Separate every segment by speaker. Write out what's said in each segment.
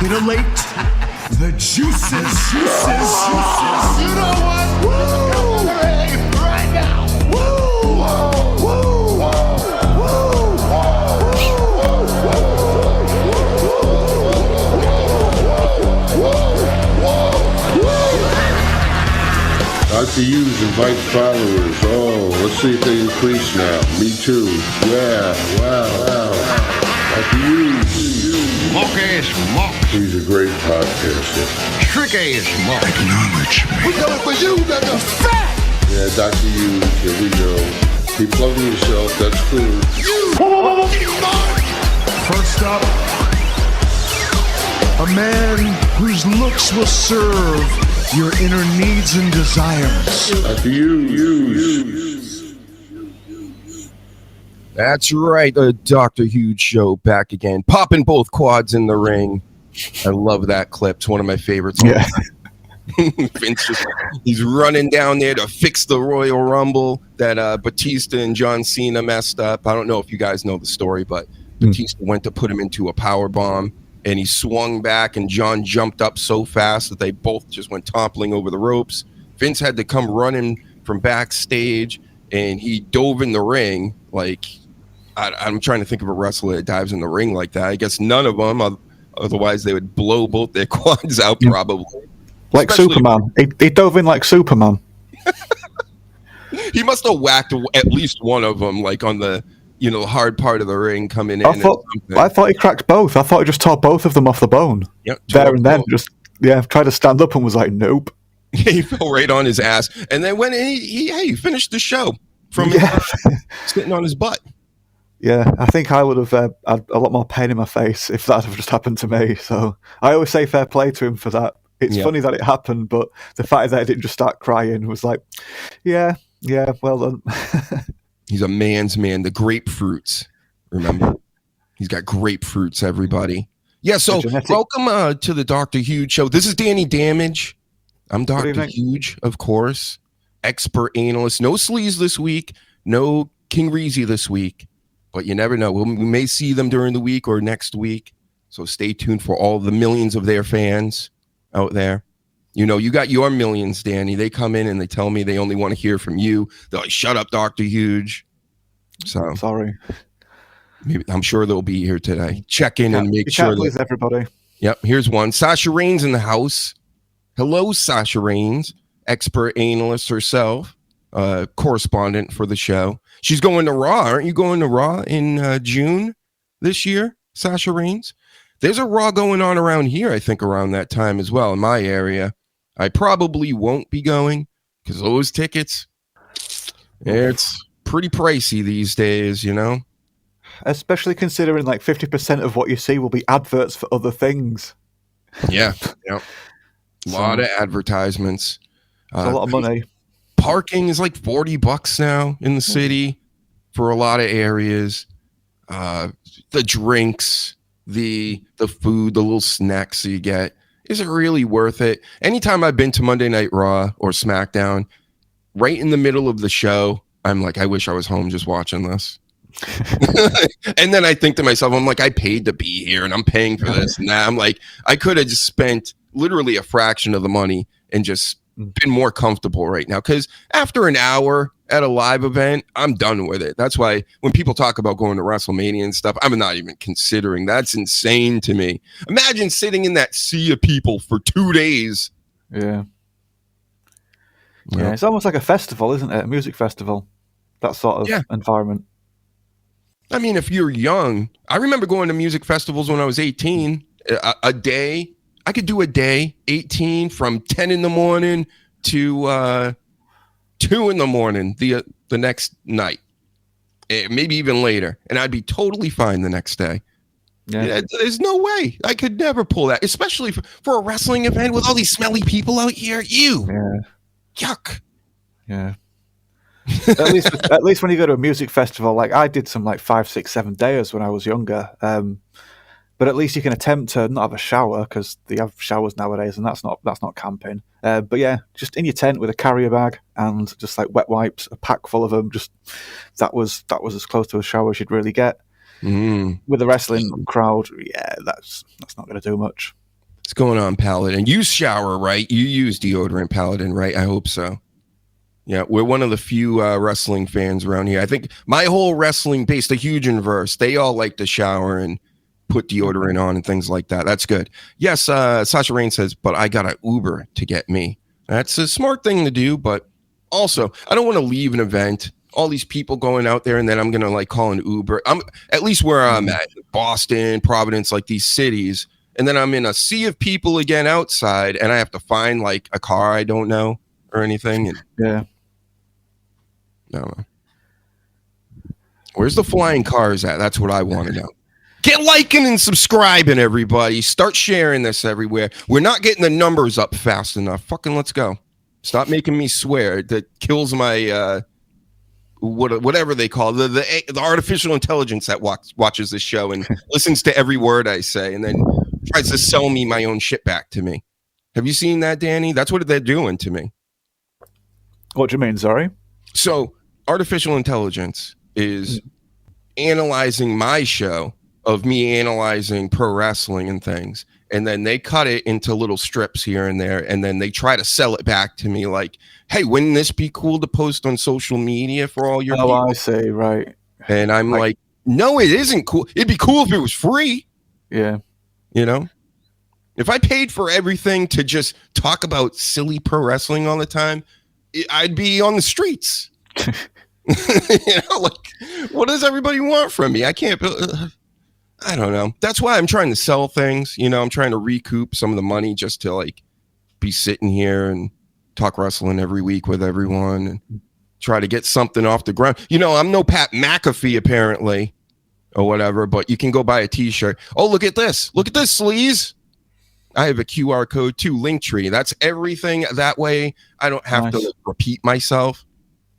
Speaker 1: titillate the juices. You know what? Woo! Right now. Woo! Woo!
Speaker 2: Dr. Hughes invites followers. Oh, let's see if they increase now. Me too. Yeah, wow. Dr. Hughes.
Speaker 3: Mock.
Speaker 2: He's a great podcaster.
Speaker 3: Trick-ass mock.
Speaker 1: Acknowledge me.
Speaker 4: We coming for you, nigga. Fat!
Speaker 2: Yeah, Dr. Hughes, here we go. Keep plugging yourself, that's cool.
Speaker 1: First up, a man whose looks will serve your inner needs and desires.
Speaker 2: Dr. Hughes.
Speaker 5: That's right, the Dr. Huge Show back again. Popping both quads in the ring. I love that clip. It's one of my favorites.
Speaker 6: Yeah.
Speaker 5: Vince he's running down there to fix the Royal Rumble that Batista and John Cena messed up. I don't know if you guys know the story, but Batista went to put him into a power bomb, and he swung back, and John jumped up so fast that they both just went toppling over the ropes. Vince had to come running from backstage, and he dove in the ring. Like, I'm trying to think of a wrestler that dives in the ring like that. I guess none of them, otherwise they would blow both their quads out probably.
Speaker 6: Like especially Superman. He dove in like Superman.
Speaker 5: He must have whacked at least one of them, like on the hard part of the ring coming in.
Speaker 6: I thought he cracked both. I thought he just tore both of them off the bone.
Speaker 5: Yep,
Speaker 6: there and then, tried to stand up and was like, nope.
Speaker 5: He fell right on his ass, and then when he finished the show from sitting on his butt.
Speaker 6: Yeah, I think I would have had a lot more pain in my face if that had just happened to me. So I always say fair play to him for that. It's funny that it happened, but the fact that I didn't just start crying was like, yeah, well done.
Speaker 5: He's a man's man. The grapefruits, remember? He's got grapefruits, everybody. Yeah, so welcome to the Dr. Huge Show. This is Danny Damage. I'm Dr. Huge, of course. Expert analyst. No Sleaze this week. No King Reezy this week. But you never know. We may see them during the week or next week. So stay tuned for all the millions of their fans out there. You got your millions, Danny. They come in and they tell me they only want to hear from you. They're like, shut up, Dr. Huge. So
Speaker 6: sorry.
Speaker 5: Maybe, I'm sure they'll be here today. Check in and make sure.
Speaker 6: Please, everybody.
Speaker 5: Yep, here's one. Sasha Raines in the house. Hello, Sasha Raines, expert analyst herself, correspondent for the show. She's going to Raw. Aren't you going to Raw in June this year, Sasha Raines? There's a Raw going on around here, I think, around that time as well in my area. I probably won't be going because those tickets, it's pretty pricey these days,
Speaker 6: Especially considering like 50% of what you see will be adverts for other things.
Speaker 5: Yeah. A lot of advertisements.
Speaker 6: It's a lot of money.
Speaker 5: Parking is like $40 now in the city for a lot of areas. The drinks, the food, the little snacks you get. Is it really worth it? Anytime I've been to Monday Night Raw or SmackDown, right in the middle of the show, I'm like, I wish I was home just watching this. And then I think to myself, I'm like, I paid to be here and I'm paying for this. And I'm like, I could have just spent literally a fraction of the money and just been more comfortable right now. Because after an hour at a live event, I'm done with it. That's why when people talk about going to WrestleMania and stuff, I'm not even considering. That's insane to me. Imagine sitting in that sea of people for 2 days.
Speaker 6: Yeah, it's almost like a festival, isn't it? A music festival. That sort of environment.
Speaker 5: I mean, if you're young, I remember going to music festivals when I was 18. A day, I could do a day, 18, from 10 in the morning to 2 in the morning the next night, maybe even later, and I'd be totally fine the next day. Yeah, there's no way I could never pull that, especially for a wrestling event with all these smelly people out here. Yuck.
Speaker 6: Yeah. at least when you go to a music festival, like I did some like 5, 6, 7 days when I was younger. But at least you can attempt to not have a shower because they have showers nowadays, and that's not camping. But yeah, just in your tent with a carrier bag and just like wet wipes, a pack full of them. Just that was as close to a shower as you'd really get. With the wrestling crowd, that's not going to do much.
Speaker 5: What's going on, Paladin? You shower, right? You use deodorant, Paladin, right? I hope so. Yeah, we're one of the few wrestling fans around here. I think my whole wrestling base, the Huge Inverse, they all like to shower and put deodorant on and things like that. That's good. Yes, Sasha Rain says, but I got an Uber to get me. That's a smart thing to do, but also, I don't want to leave an event, all these people going out there, and then I'm going to like call an Uber. I'm at least where I'm at, Boston, Providence, like these cities, and then I'm in a sea of people again outside, and I have to find like a car I don't know or anything. And,
Speaker 6: Yeah.
Speaker 5: I don't know. Where's the flying cars at? That's what I want to know. Get liking and subscribing, everybody. Start sharing this everywhere. We're not getting the numbers up fast enough. Fucking let's go. Stop making me swear. That kills my whatever they call the artificial intelligence that watches this show and listens to every word I say and then tries to sell me my own shit back to me. Have you seen that, Danny? That's what they're doing to me.
Speaker 6: What do you mean, sorry?
Speaker 5: So artificial intelligence is analyzing my show of me analyzing pro wrestling and things. And then they cut it into little strips here and there. And then they try to sell it back to me like, hey, wouldn't this be cool to post on social media for all your people?
Speaker 6: I see, right.
Speaker 5: And I'm like, no, it isn't cool. It'd be cool if it was free.
Speaker 6: Yeah.
Speaker 5: You know? If I paid for everything to just talk about silly pro wrestling all the time, I'd be on the streets. Like, what does everybody want from me? I can't... I don't know. That's why I'm trying to sell things. I'm trying to recoup some of the money just to like be sitting here and talk wrestling every week with everyone and try to get something off the ground. I'm no Pat McAfee apparently or whatever, but you can go buy a t-shirt. Oh, look at this. Look at this, sleaze. I have a QR code too, Linktree. That's everything. That way I don't have to like, repeat myself.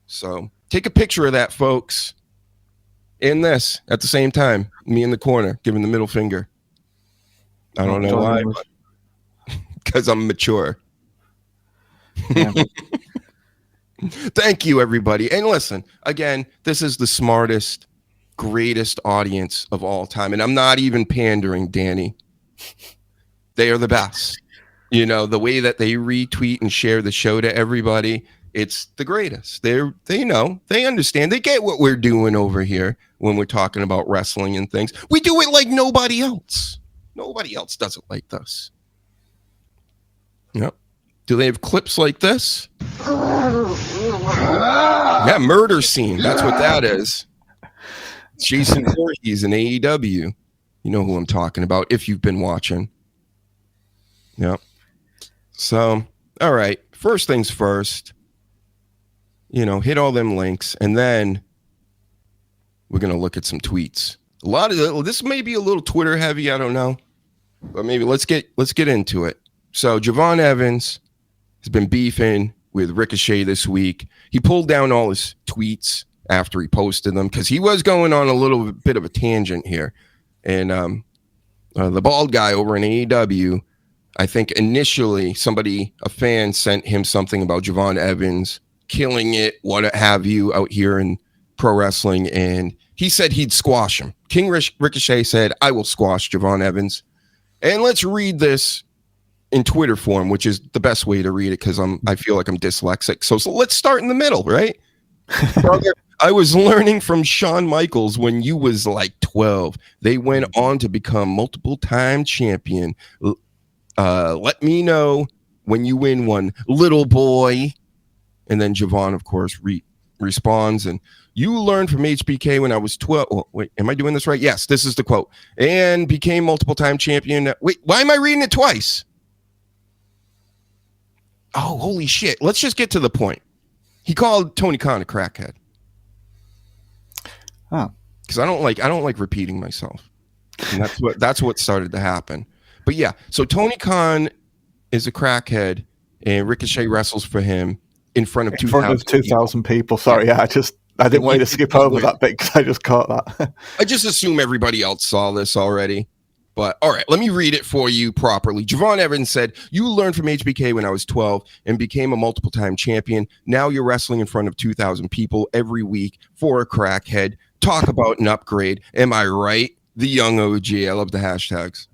Speaker 5: So take a picture of that, folks. In this at the same time, me in the corner giving the middle finger. I don't know why, because I'm mature. Yeah. Thank you, everybody. And listen, again, this is the smartest, greatest audience of all time. And I'm not even pandering, Danny. They are the best. The way that they retweet and share the show to everybody, it's the greatest. They know, they understand, they get what we're doing over here when we're talking about wrestling and things. We do it like nobody else. Nobody else does it like this. Yep. Do they have clips like this? Yeah, murder scene. That's what that is. Jason Voorhees in AEW. You know who I'm talking about if you've been watching. Yep. So, all right. First things first. Hit all them links, and then we're going to look at some tweets. A lot of this may be a little Twitter heavy, I don't know, but maybe let's get into it. So Javon Evans has been beefing with Ricochet this week. He pulled down all his tweets after he posted them because he was going on a little bit of a tangent here. And the bald guy over in AEW, I think initially a fan sent him something about Javon Evans killing it, what have you, out here in pro wrestling, and he said he'd squash him. King Ricochet said, I will squash Javon Evans. And let's read this in Twitter form, which is the best way to read it because I feel like I'm dyslexic. So let's start in the middle, right? Brother, I was learning from Shawn Michaels when you was like 12. They went on to become multiple-time champion. Let me know when you win one, little boy. And then Javon, of course, responds, and you learned from HBK when I was 12. Oh, wait, am I doing this right? Yes, this is the quote. And became multiple-time champion. Wait, why am I reading it twice? Oh, holy shit. Let's just get to the point. He called Tony Khan a crackhead.
Speaker 6: Oh.
Speaker 5: Because I don't like repeating myself. And that's what started to happen. But yeah, so Tony Khan is a crackhead, and Ricochet wrestles for him in front of
Speaker 6: 2,000 people. Sorry, yeah, I didn't want you to skip over that bit because I just caught that.
Speaker 5: I just assume everybody else saw this already. But all right, let me read it for you properly. Javon Evans said, you learned from HBK when I was 12 and became a multiple-time champion. Now you're wrestling in front of 2,000 people every week for a crackhead. Talk about an upgrade. Am I right? The young OG. I love the hashtags.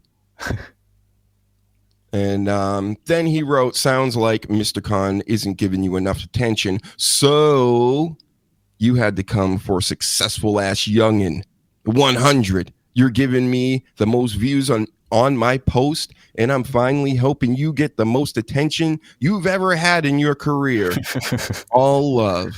Speaker 5: And then he wrote, sounds like Mr. Khan isn't giving you enough attention. So you had to come for successful ass youngin. 100. You're giving me the most views on my post, and I'm finally helping you get the most attention you've ever had in your career. All love.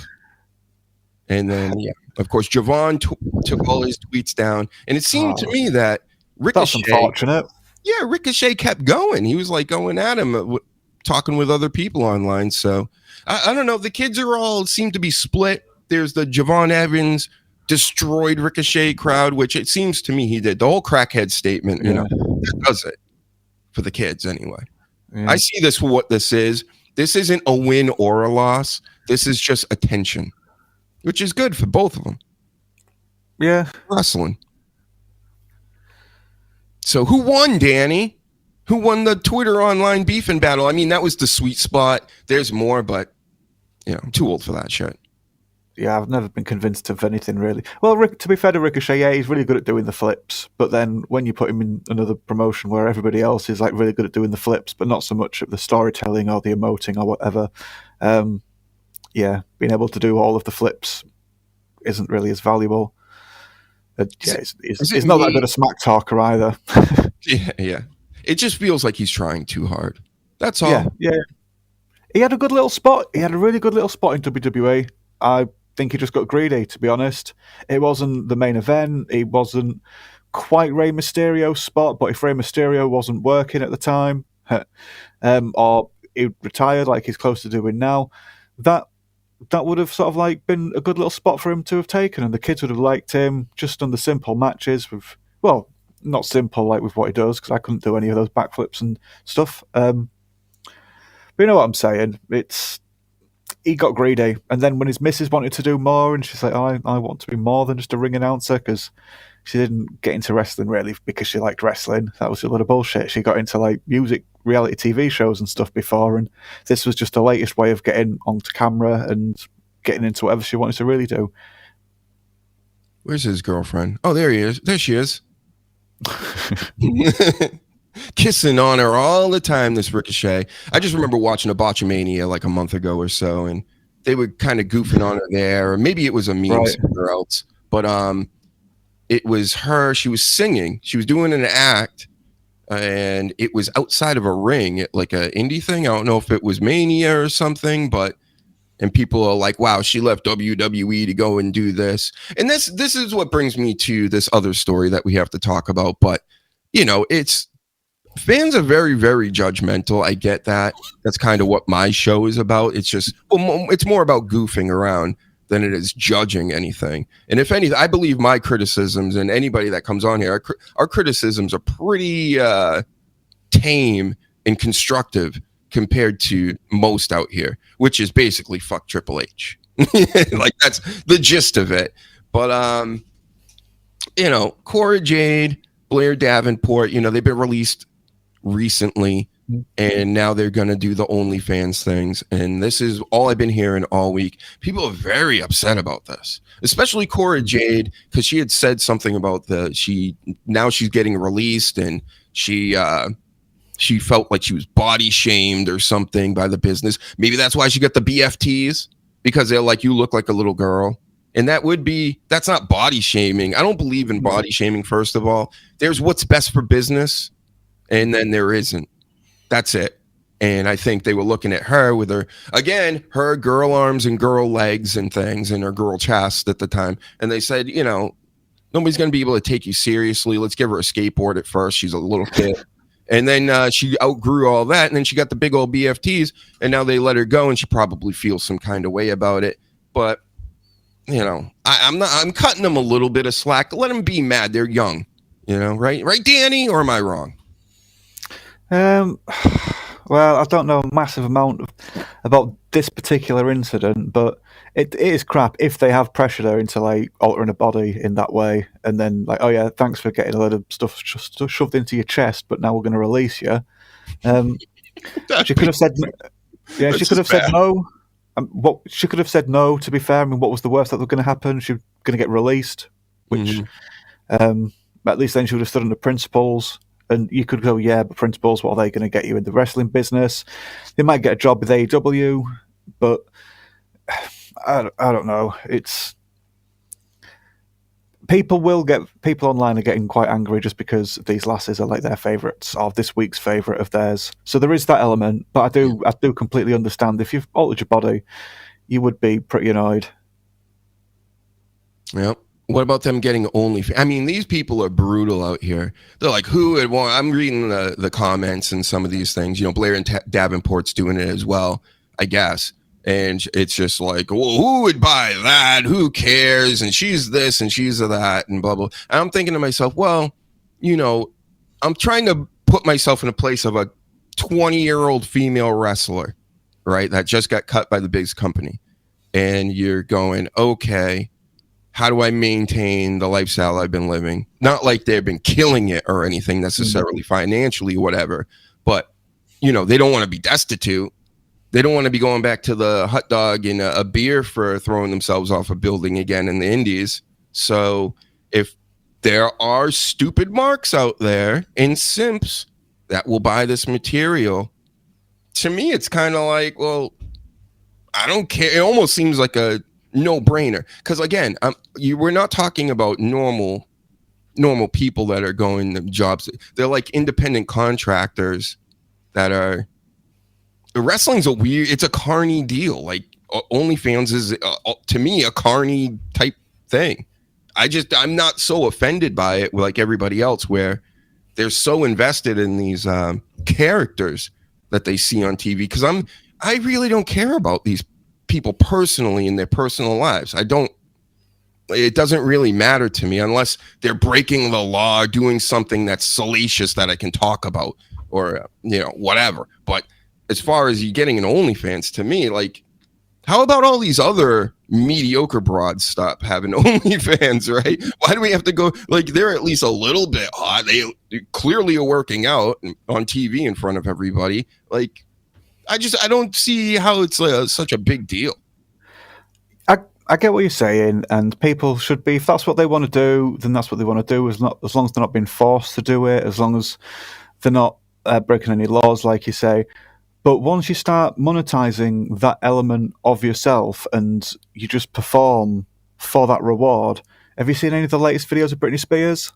Speaker 5: And then, yeah, of course, Javon took all his tweets down, and it seemed to me that
Speaker 6: That's
Speaker 5: Ricochet,
Speaker 6: unfortunate.
Speaker 5: yeah, Ricochet kept going. He was like going at him, talking with other people online. So I don't know. The kids are all seem to be split. There's the Javon Evans destroyed Ricochet crowd, which it seems to me he did. The whole crackhead statement, you know, that does it for the kids anyway.
Speaker 6: Yeah.
Speaker 5: I see this for what this is. This isn't a win or a loss. This is just attention, which is good for both of them.
Speaker 6: Yeah.
Speaker 5: Wrestling. So who won, Danny? Who won the Twitter online beefing battle? I mean, that was the sweet spot. There's more, but, you know, I'm too old for that shit.
Speaker 6: Yeah, I've never been convinced of anything really. Well, to be fair to Ricochet, yeah, he's really good at doing the flips. But then when you put him in another promotion where everybody else is like really good at doing the flips, but not so much of the storytelling or the emoting or whatever, yeah, being able to do all of the flips isn't really as valuable. Yeah, he's not that good a smack talker either.
Speaker 5: Yeah. It just feels like he's trying too hard. That's all.
Speaker 6: Yeah. He had a good little spot. He had a really good little spot in WWE. I think he just got greedy, to be honest. It wasn't the main event. It wasn't quite Rey Mysterio's spot, but if Rey Mysterio wasn't working at the time, or he retired like he's close to doing now, that would have sort of like been a good little spot for him to have taken, and the kids would have liked him just on the simple matches with, well, not simple like with what he does, because I couldn't do any of those backflips and stuff. But you know what I'm saying? He got greedy, and then when his missus wanted to do more, and she's like, oh, I want to be more than just a ring announcer, because she didn't get into wrestling really because she liked wrestling. That was a lot of bullshit. She got into like music, reality TV shows and stuff before, and this was just the latest way of getting onto camera and getting into whatever she wanted to really do.
Speaker 5: Where's his girlfriend? Oh, there he is. There she is. Kissing on her all the time, this Ricochet. I just remember watching a Botchamania like a month ago or so, and they were kind of goofing on her there, or maybe it was a meme somewhere else. But it was her. She was singing. She was doing an act, and it was outside of a ring, like an indie thing. I don't know if it was Mania or something, but and people are like, wow, she left WWE to go and do this. And this is what brings me to this other story that we have to talk about. But, you know, it's fans are very, very judgmental. I get that. That's kind of what my show is about. It's just, well, it's more about goofing around than it is judging anything. And if anything, I believe my criticisms, and anybody that comes on here, our criticisms are pretty tame and constructive compared to most out here, which is basically fuck Triple H. Like that's the gist of it. But you know, Cora Jade, Blair Davenport, you know, they've been released recently, and now they're gonna do the OnlyFans things. And this is all I've been hearing all week. People are very upset about this, especially Cora Jade, because she had said something about she's getting released, and she felt like she was body shamed or something by the business. Maybe that's why she got the BFTs, because they're like, you look like a little girl. And that's not body shaming. I don't believe in body shaming, first of all. There's what's best for business, and then there isn't. That's it. And I think they were looking at her with her girl arms and girl legs and things, and her girl chest at the time. And they said, you know, nobody's going to be able to take you seriously. Let's give her a skateboard at first. She's a little kid. And then she outgrew all that, and then she got the big old BFTs, and now they let her go, and she probably feels some kind of way about it. But you know, I'm cutting them a little bit of slack. Let them be mad. They're young, you know, right, Danny? Or am I wrong?
Speaker 6: Well, I don't know a massive amount about this particular incident, but it is crap if they have pressured her into like altering a body in that way, and then like, oh yeah, thanks for getting a lot of stuff shoved into your chest, but now we're going to release you. She could have said, yeah, she could have said no. What she could have said no. To be fair, I mean, what was the worst that was going to happen? She was going to get released, which at least then she would have stood on the principles And you could go, yeah, but principals, what are they going to get you in the wrestling business? They might get a job with AEW, but I don't know. It's people online are getting quite angry just because these lasses are like their favourites or this week's favourite of theirs. So there is that element, but I do completely understand if you've altered your body, you would be pretty annoyed.
Speaker 5: Yeah. What about them getting OnlyFans? I mean, these people are brutal out here. They're like, who would want? I'm reading the comments and some of these things. You know, Blair and Davenport's doing it as well, I guess. And it's just like, well, who would buy that? Who cares? And she's this and she's that and blah, blah. And I'm thinking to myself, well, you know, I'm trying to put myself in a place of a 20-year-old female wrestler, right? That just got cut by the biggest company. And you're going, okay, how do I maintain the lifestyle I've been living? Not like they've been killing it or anything necessarily financially, whatever. But, you know, they don't want to be destitute. They don't want to be going back to the hot dog and a beer for throwing themselves off a building again in the Indies. So if there are stupid marks out there and simps that will buy this material, to me, it's kind of like, well, I don't care. It almost seems like a no-brainer. Because again, we're not talking about normal people that are going to jobs. They're like independent contractors that are. Wrestling's it's a carny deal. Like OnlyFans is to me a carny type thing. I'm not so offended by it like everybody else, where they're so invested in these characters that they see on TV. Because I really don't care about these people personally in their personal lives. It doesn't really matter to me unless they're breaking the law, doing something that's salacious that I can talk about, or you know, whatever. But as far as you getting an OnlyFans, to me, like, how about all these other mediocre broads stop having OnlyFans, right? Why do we have to go, like, they're at least a little bit hot. They clearly are working out on TV in front of everybody. Like, I don't see how it's such a big deal.
Speaker 6: I get what you're saying, and people should be, if that's what they want to do, then that's what they want to do, as long as they're not being forced to do it, as long as they're not breaking any laws, like you say. But once you start monetizing that element of yourself and you just perform for that reward, have you seen any of the latest videos of Britney Spears?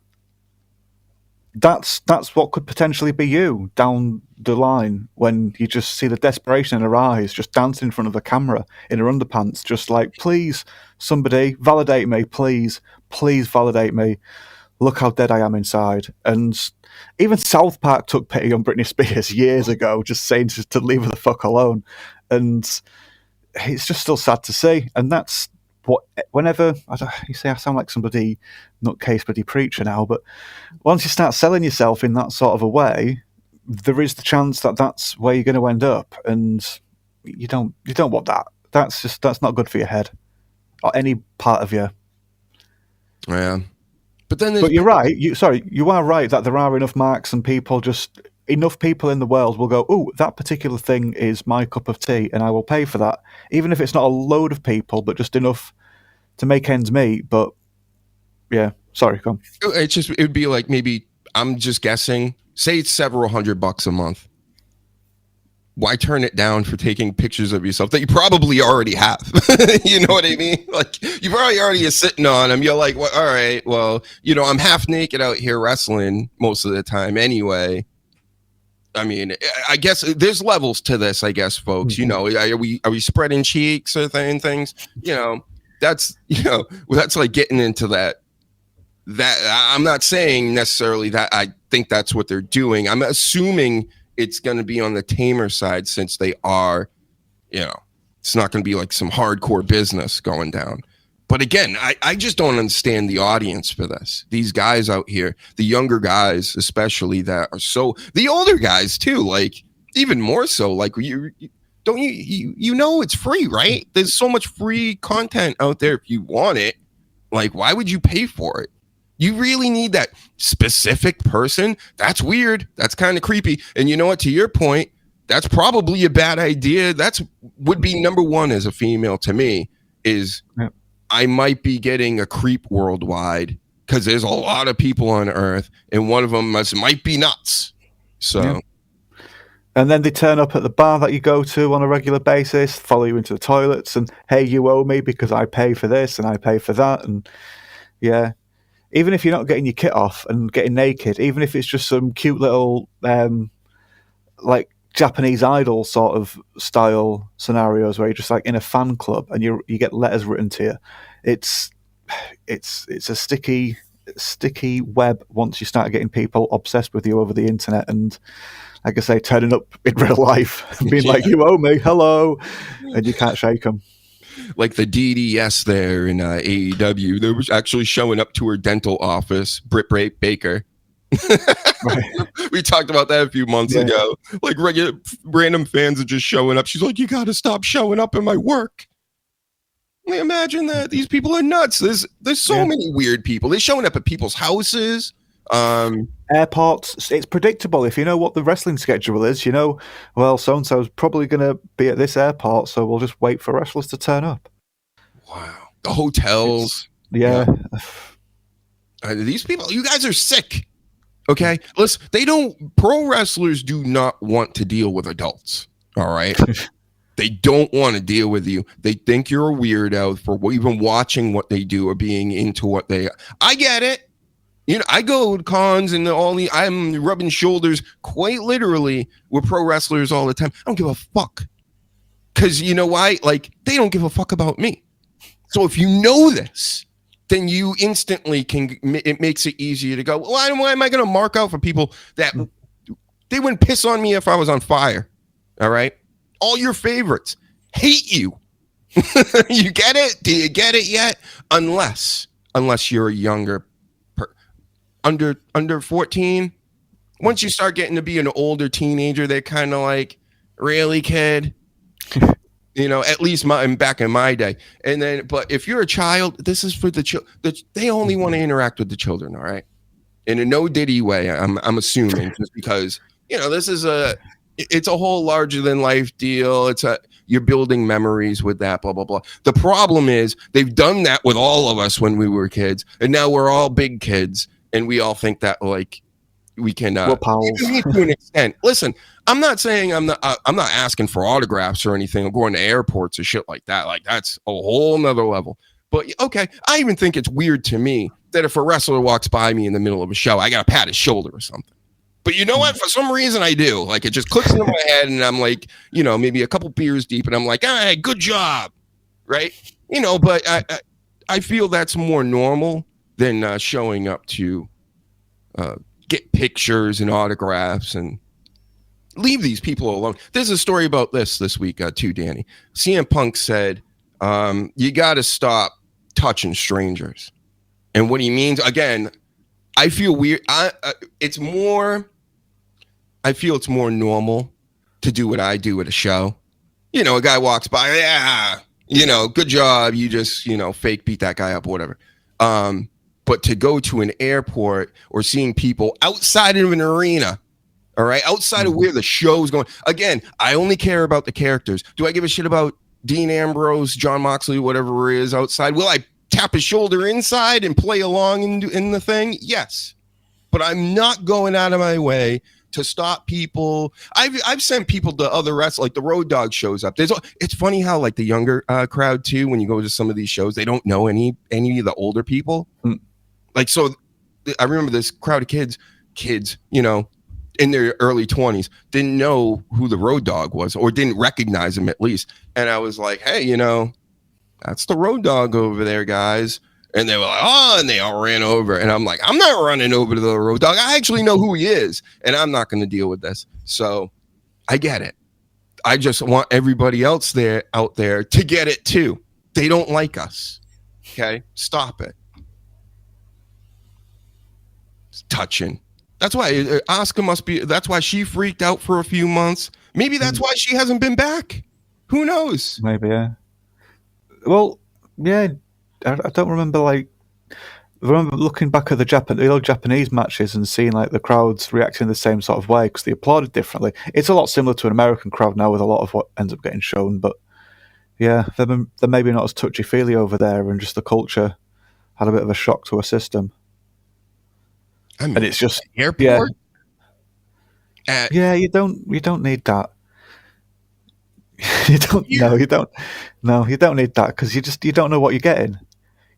Speaker 6: That's what could potentially be you down the line, when you just see the desperation in her eyes, just dancing in front of the camera in her underpants, just like, please, somebody, validate me, please validate me. Look how dead I am inside. And even South Park took pity on Britney Spears years ago, just saying to leave her the fuck alone. And it's just still sad to see. And that's what, whenever, you say I sound like somebody nutcase bloody preacher now, but once you start selling yourself in that sort of a way, there is the chance that that's where you're going to end up. And you don't want that. That's not good for your head or any part of you.
Speaker 5: Yeah. But you're
Speaker 6: right. You are right that there are enough marks and enough people in the world will go, oh, that particular thing is my cup of tea and I will pay for that. Even if it's not a load of people, but just enough to make ends meet. But yeah, sorry, come on.
Speaker 5: It would be like, maybe, I'm just guessing, say it's several $100 a month. Why turn it down for taking pictures of yourself that you probably already have? You know what I mean? Like, you probably already are sitting on them. You're like, well, all right, well, you know, I'm half naked out here wrestling most of the time anyway. I mean, I guess there's levels to this, I guess, folks. Mm-hmm. You know, are we spreading cheeks or things? You know, that's like getting into that. I'm not saying necessarily that I think that's what they're doing. I'm assuming it's going to be on the tamer side, since they are, you know, it's not going to be like some hardcore business going down. But again, I just don't understand the audience for this. These guys out here, the younger guys, especially, that are the older guys too, like even more so, like you know, it's free, right? There's so much free content out there if you want it. Like, why would you pay for it? You really need that specific person? That's weird. That's kind of creepy. And you know what? To your point, that's probably a bad idea. Would be number one as a female to me is, I might be getting a creep worldwide because there's a lot of people on Earth, and one of them might be nuts. So.
Speaker 6: Yeah. And then they turn up at the bar that you go to on a regular basis, follow you into the toilets, and hey, you owe me because I pay for this and I pay for that, and yeah. Even if you're not getting your kit off and getting naked, even if it's just some cute little like Japanese Idol sort of style scenarios where you're just like in a fan club and you get letters written to you, it's a sticky web once you start getting people obsessed with you over the internet and, like I say, turning up in real life and being like, you owe me, hello, and you can't shake them.
Speaker 5: Like the DDS there in AEW, they was actually showing up to her dental office, Britt Baker.
Speaker 6: Right.
Speaker 5: We talked about that a few months ago. Like random fans are just showing up. She's like, you got to stop showing up in my work. Imagine that. These people are nuts. There's so many weird people. They're showing up at people's houses.
Speaker 6: Airports. It's predictable. If you know what the wrestling schedule is, you know, well, so-and-so's probably going to be at this airport, so we'll just wait for wrestlers to turn up.
Speaker 5: Wow. The hotels. These people, you guys are sick. Okay? Listen, pro wrestlers do not want to deal with adults. All right? They don't want to deal with you. They think you're a weirdo for even watching what they do or being into what they. I get it. You know, I go to cons and I'm rubbing shoulders quite literally with pro wrestlers all the time. I don't give a fuck. Because you know why? Like, they don't give a fuck about me. So if you know this, then you instantly it makes it easier to go, well, why am I going to mark out for people that they wouldn't piss on me if I was on fire? All right? All your favorites hate you. You get it? Do you get it yet? Unless you're a younger under 14. Once you start getting to be an older teenager, they're kind of like, really, kid? You know, at least back in my day. And then, but if you're a child, this is for the children. They only want to interact with the children, all right? In a no Diddy way, I'm assuming, just because, you know, it's a whole larger than life deal. You're building memories with that, blah, blah, blah. The problem is they've done that with all of us when we were kids, and now we're all big kids. And we all think that, like, we can
Speaker 6: we're pals.
Speaker 5: To an extent. Listen, I'm not saying I'm not asking for autographs or anything. I'm going to airports or shit like that. Like, that's a whole nother level. But okay, I even think it's weird to me that if a wrestler walks by me in the middle of a show, I got to pat his shoulder or something. But you know what? For some reason, I do. Like, it just clicks into my head, and I'm like, you know, maybe a couple beers deep, and I'm like, all right, good job, right? You know, but I feel that's more normal than showing up to get pictures and autographs and leave these people alone. There's a story about this week too, Danny. CM Punk said, you got to stop touching strangers. And what he means, again, I feel weird. I feel it's more normal to do what I do at a show. You know, a guy walks by, yeah, you know, good job. You just, you know, fake beat that guy up or whatever. But to go to an airport or seeing people outside of an arena, all right, outside of where the show's going. Again, I only care about the characters. Do I give a shit about Dean Ambrose, John Moxley, whatever it is outside? Will I tap his shoulder inside and play along in the thing? Yes. But I'm not going out of my way to stop people. I've sent people to other wrestlers, like the Road Dogg shows up. It's funny how, like, the younger crowd too, when you go to some of these shows, they don't know any of the older people. Like, so I remember this crowd of kids, you know, in their early 20s, didn't know who the Road Dogg was, or didn't recognize him at least. And I was like, hey, you know, that's the Road Dogg over there, guys. And they were like, oh, and they all ran over. And I'm like, I'm not running over to the Road Dogg. I actually know who he is, and I'm not going to deal with this. So I get it. I just want everybody else out there to get it too. They don't like us. Okay? Stop it. Touching. That's why Asuka that's why she freaked out for a few months. Maybe that's why she hasn't been back. Who knows?
Speaker 6: Maybe, yeah. Well, yeah, I don't remember, like, looking back at the old Japanese matches and seeing, like, the crowds reacting the same sort of way because they applauded differently. It's a lot similar to an American crowd now with a lot of what ends up getting shown, but yeah, they're maybe not as touchy-feely over there, and just the culture had a bit of a shock to a system.
Speaker 5: I mean,
Speaker 6: and it's just
Speaker 5: airport.
Speaker 6: Yeah, you don't need that. You don't. No, you don't. No, you don't need that because you don't know what you're getting.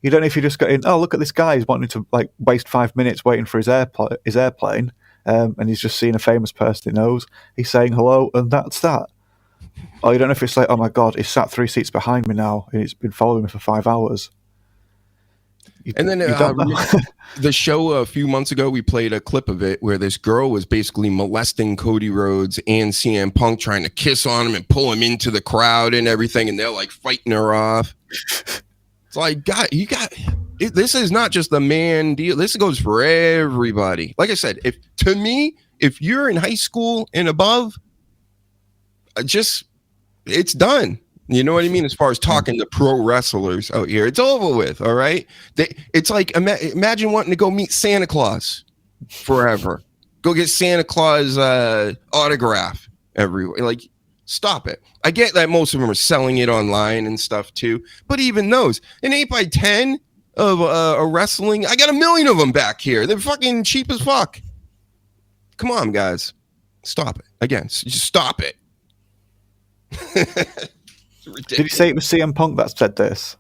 Speaker 6: You don't know if you're just getting. Oh, look at this guy. He's wanting to like waste 5 minutes waiting for his airplane, and he's just seeing a famous person he knows. He's saying hello, and that's that. Or you don't know if it's like, oh my god, he's sat 3 seats behind me now, and he's been following me for 5 hours.
Speaker 5: And then the show a few months ago, we played a clip of it where this girl was basically molesting Cody Rhodes and CM Punk, trying to kiss on him and pull him into the crowd and everything, and they're like fighting her off. It's like, God, this is not just a man deal. This goes for everybody. Like I said, if you're in high school and above, it's done. You know what I mean? As far as talking to pro wrestlers out here, it's over with. All right. It's like, imagine wanting to go meet Santa Claus forever. Go get Santa Claus autograph everywhere. Like, stop it. I get that most of them are selling it online and stuff too. But even those, an 8x10 of a wrestling, I got 1 million of them back here. They're fucking cheap as fuck. Come on, guys. Stop it. Again, just stop it.
Speaker 6: Did you say it was CM Punk that said this?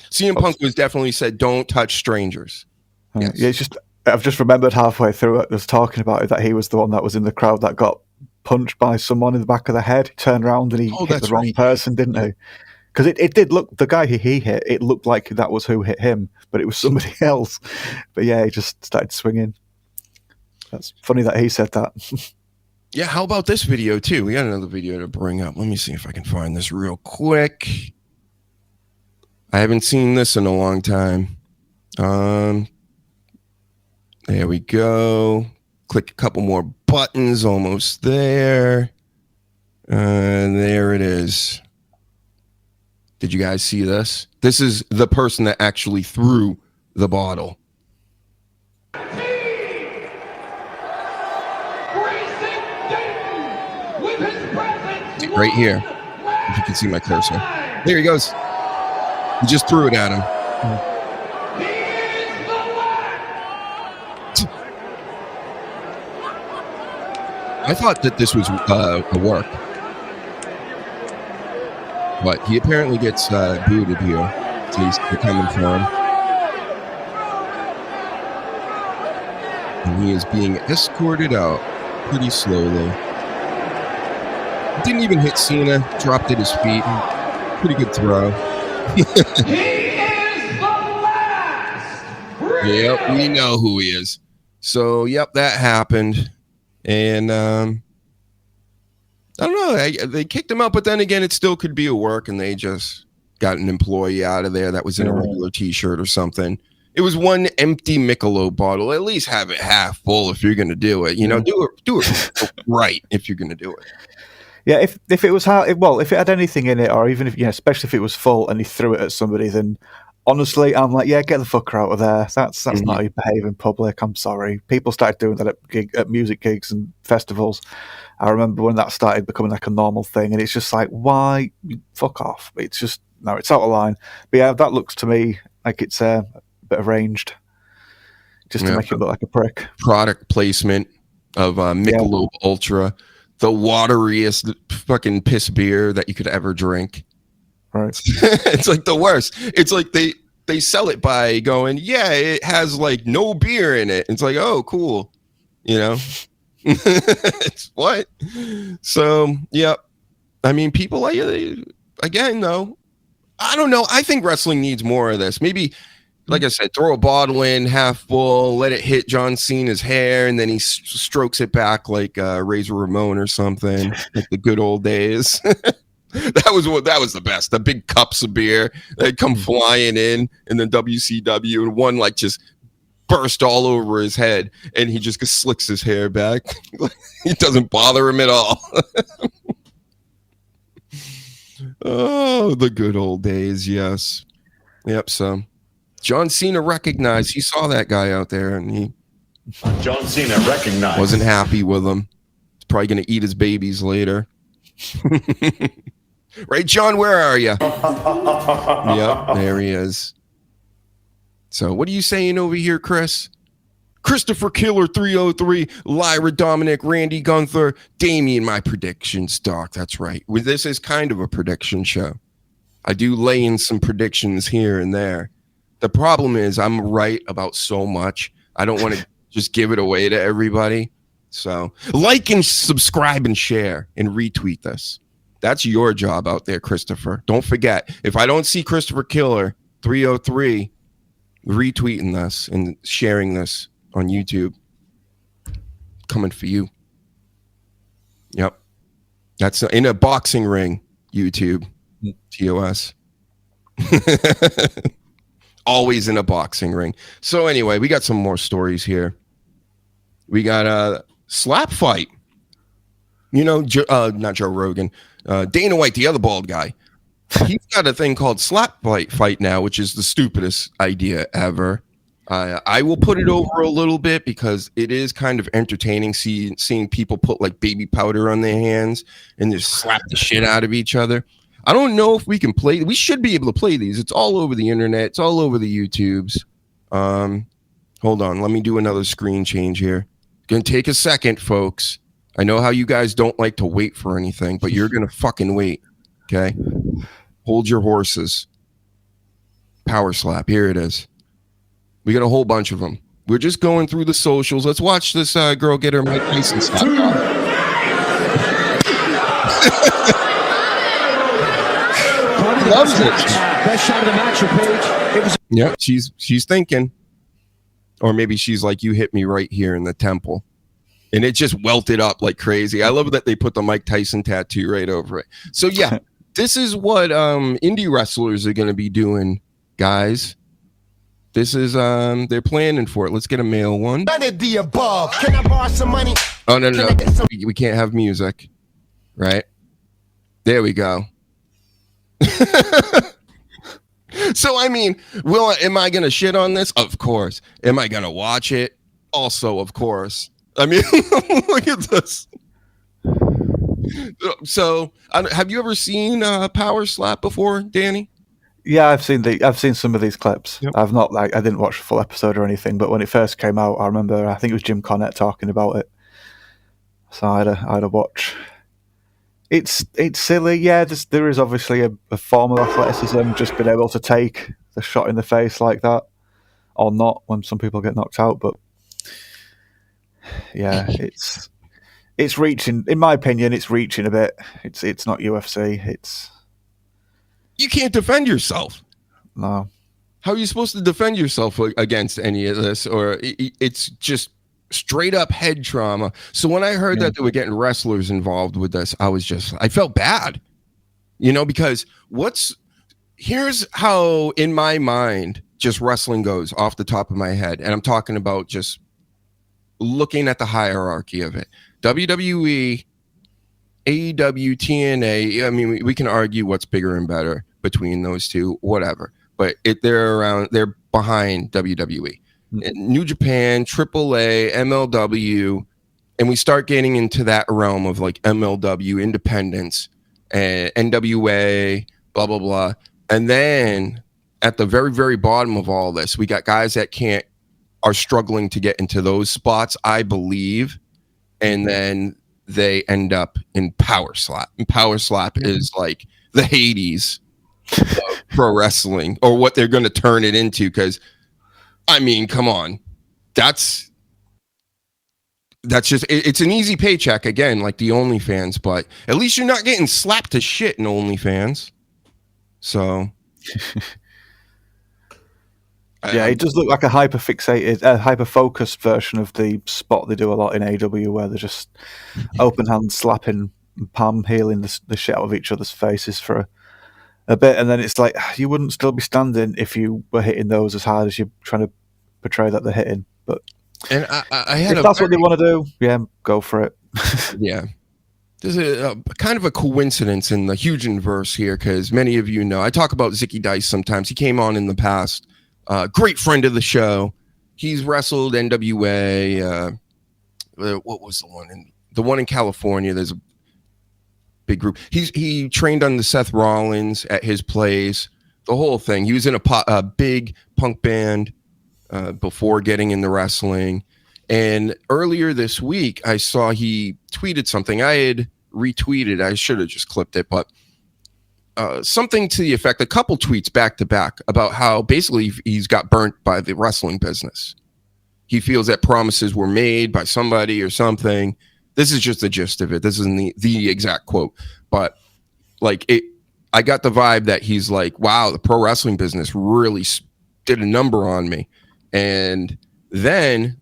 Speaker 5: CM Punk was definitely said, "Don't touch strangers." Yes.
Speaker 6: Yeah, it's just I've just remembered halfway through it, was talking about it, that he was the one that was in the crowd that got punched by someone in the back of the head. He turned around and he hit the wrong person, didn't he? Because it did look, the guy he hit, it looked like that was who hit him, but it was somebody else. But yeah, he just started swinging. That's funny that he said that.
Speaker 5: Yeah, how about this video too? We got another video to bring up. Let me see if I can find this real quick. I haven't seen this in a long time. There we go. Click a couple more buttons, almost there. And there it is. Did you guys see this? This is the person that actually threw the bottle. Right here, if you can see my cursor. There he goes. He just threw it at him. I thought that this was a work, but he apparently gets booted here. So they're coming for him, and he is being escorted out pretty slowly. Didn't even hit Cena, dropped at his feet. Pretty good throw.
Speaker 4: He is the last.
Speaker 5: Yep, we know who he is. So, yep, that happened. And I don't know, they kicked him out, but then again, it still could be a work, and they just got an employee out of there that was in a regular t-shirt or something. It was one empty Michelob bottle. At least have it half full if you're going to do it. You know, do it right if you're going to do it.
Speaker 6: Yeah, if it was if it had anything in it, or even if, especially if it was full and he threw it at somebody, then honestly, I'm like, yeah, get the fucker out of there. That's not how you behave in public. I'm sorry. People started doing that at music gigs and festivals. I remember when that started becoming like a normal thing, and it's just like, why? Fuck off. It's just, no, it's out of line. But yeah, that looks to me like it's a bit arranged, just to make it look like a prick.
Speaker 5: Product placement of Michelob Ultra. The wateriest fucking piss beer that you could ever drink.
Speaker 6: Right.
Speaker 5: It's like the worst. It's like they sell it by going, yeah, it has like no beer in it. It's like, oh, cool. You know? It's what? So, yeah. I mean, people, again, though, I don't know. I think wrestling needs more of this. Maybe, like I said, throw a bottle in half full, let it hit John Cena's hair, and then he strokes it back like Razor Ramon or something, like the good old days. That was the best. The big cups of beer that come flying in the WCW, and one like just burst all over his head, and he just slicks his hair back. It doesn't bother him at all. Oh, the good old days, yes. Yep, so John Cena recognized, he saw that guy out there, and he
Speaker 7: John Cena recognized,
Speaker 5: wasn't happy with him. He's probably going to eat his babies later. Right, John, where are you? Yep, there he is. So what are you saying over here, Chris? Christopher Killer 303, Lyra Dominic, Randy Gunther, Damien, my predictions, Doc. That's right. This is kind of a prediction show. I do lay in some predictions here and there. The problem is I'm right about so much. I don't want to just give it away to everybody. So like and subscribe and share and retweet this. That's your job out there, Christopher. Don't forget, if I don't see Christopher Killer 303 retweeting this and sharing this on YouTube, coming for you. Yep. That's in a boxing ring, YouTube. TOS. Always in a boxing ring. So anyway, we got some more stories here. We got a slap fight. You know, not Joe Rogan. Dana White, the other bald guy. He's got a thing called slap fight now, which is the stupidest idea ever. I will put it over a little bit because it is kind of entertaining seeing people put like baby powder on their hands and just slap the shit out of each other. I don't know if we can play. We should be able to play these. It's all over the internet. It's all over the YouTubes. Hold on. Let me do another screen change here. Gonna take a second, folks. I know how you guys don't like to wait for anything, but you're gonna fucking wait. Okay? Hold your horses. Power slap. Here it is. We got a whole bunch of them. We're just going through the socials. Let's watch this girl get her Mike Tyson slap. Loves it.
Speaker 8: Best shot of the match, Paige. It was.
Speaker 5: Yeah, she's thinking, or maybe she's like, you hit me right here in the temple, and it just welted up like crazy. I love that they put the Mike Tyson tattoo right over it. So yeah, this is what indie wrestlers are going to be doing, guys. This is they're planning for it. Let's get a male one.
Speaker 9: None of the above. Can I borrow some money?
Speaker 5: Oh no. We can't have music, right? There we go. So I mean, am I gonna shit on this? Of course. Am I gonna watch it? Also, of course. I mean, look at this. So, have you ever seen Power Slap before, Danny?
Speaker 6: Yeah, I've seen some of these clips.
Speaker 5: Yep.
Speaker 6: I've not I didn't watch a full episode or anything, but when it first came out, I remember I think it was Jim Cornette talking about it. So I had a watch. It's silly, yeah. There is obviously a form of athleticism, just being able to take the shot in the face like that, or not when some people get knocked out. But yeah, it's reaching. In my opinion, it's reaching a bit. It's not UFC.
Speaker 5: You can't defend yourself.
Speaker 6: No.
Speaker 5: How are you supposed to defend yourself against any of this? Or it's just straight up head trauma. So when I heard that they were getting wrestlers involved with this, I felt bad, because here's how in my mind just wrestling goes off the top of my head. And I'm talking about just looking at the hierarchy of it. WWE, AEW, TNA. I mean, we can argue what's bigger and better between those two, whatever. But they're behind WWE. New Japan, AAA, MLW, and we start getting into that realm of like MLW, independence, and NWA, blah, blah, blah. And then at the very, very bottom of all this, we got guys that are struggling to get into those spots, I believe. And then they end up in Power Slap. And Power Slap is like the Hades of pro wrestling, or what they're going to turn it into, because I mean, come on. That's just, it's an easy paycheck, again, like the OnlyFans, but at least you're not getting slapped to shit in OnlyFans. So.
Speaker 6: Yeah, it does look like a hyper-focused version of the spot they do a lot in AW, where they're just open hand slapping, palm healing the shit out of each other's faces for a bit, and then it's like, you wouldn't still be standing if you were hitting those as hard as you're trying to portray that they're hitting. But
Speaker 5: and I had
Speaker 6: if that's what they want to do, yeah, go for it.
Speaker 5: Yeah. There's a kind of a coincidence in the Hugenverse here, because many of you know, I talk about Zicky Dice sometimes. He came on in the past. Great friend of the show. He's wrestled NWA. What was the one in California? There's a big group. He trained under Seth Rollins at his place. The whole thing. He was in a big punk band before getting into wrestling. And earlier this week, I saw he tweeted something. I had retweeted. I should have just clipped it, but something to the effect, a couple tweets back to back about how basically he's got burnt by the wrestling business. He feels that promises were made by somebody or something. This is just the gist of it. This isn't the exact quote, but like it, I got the vibe that he's like, wow, the pro wrestling business really did a number on me. And then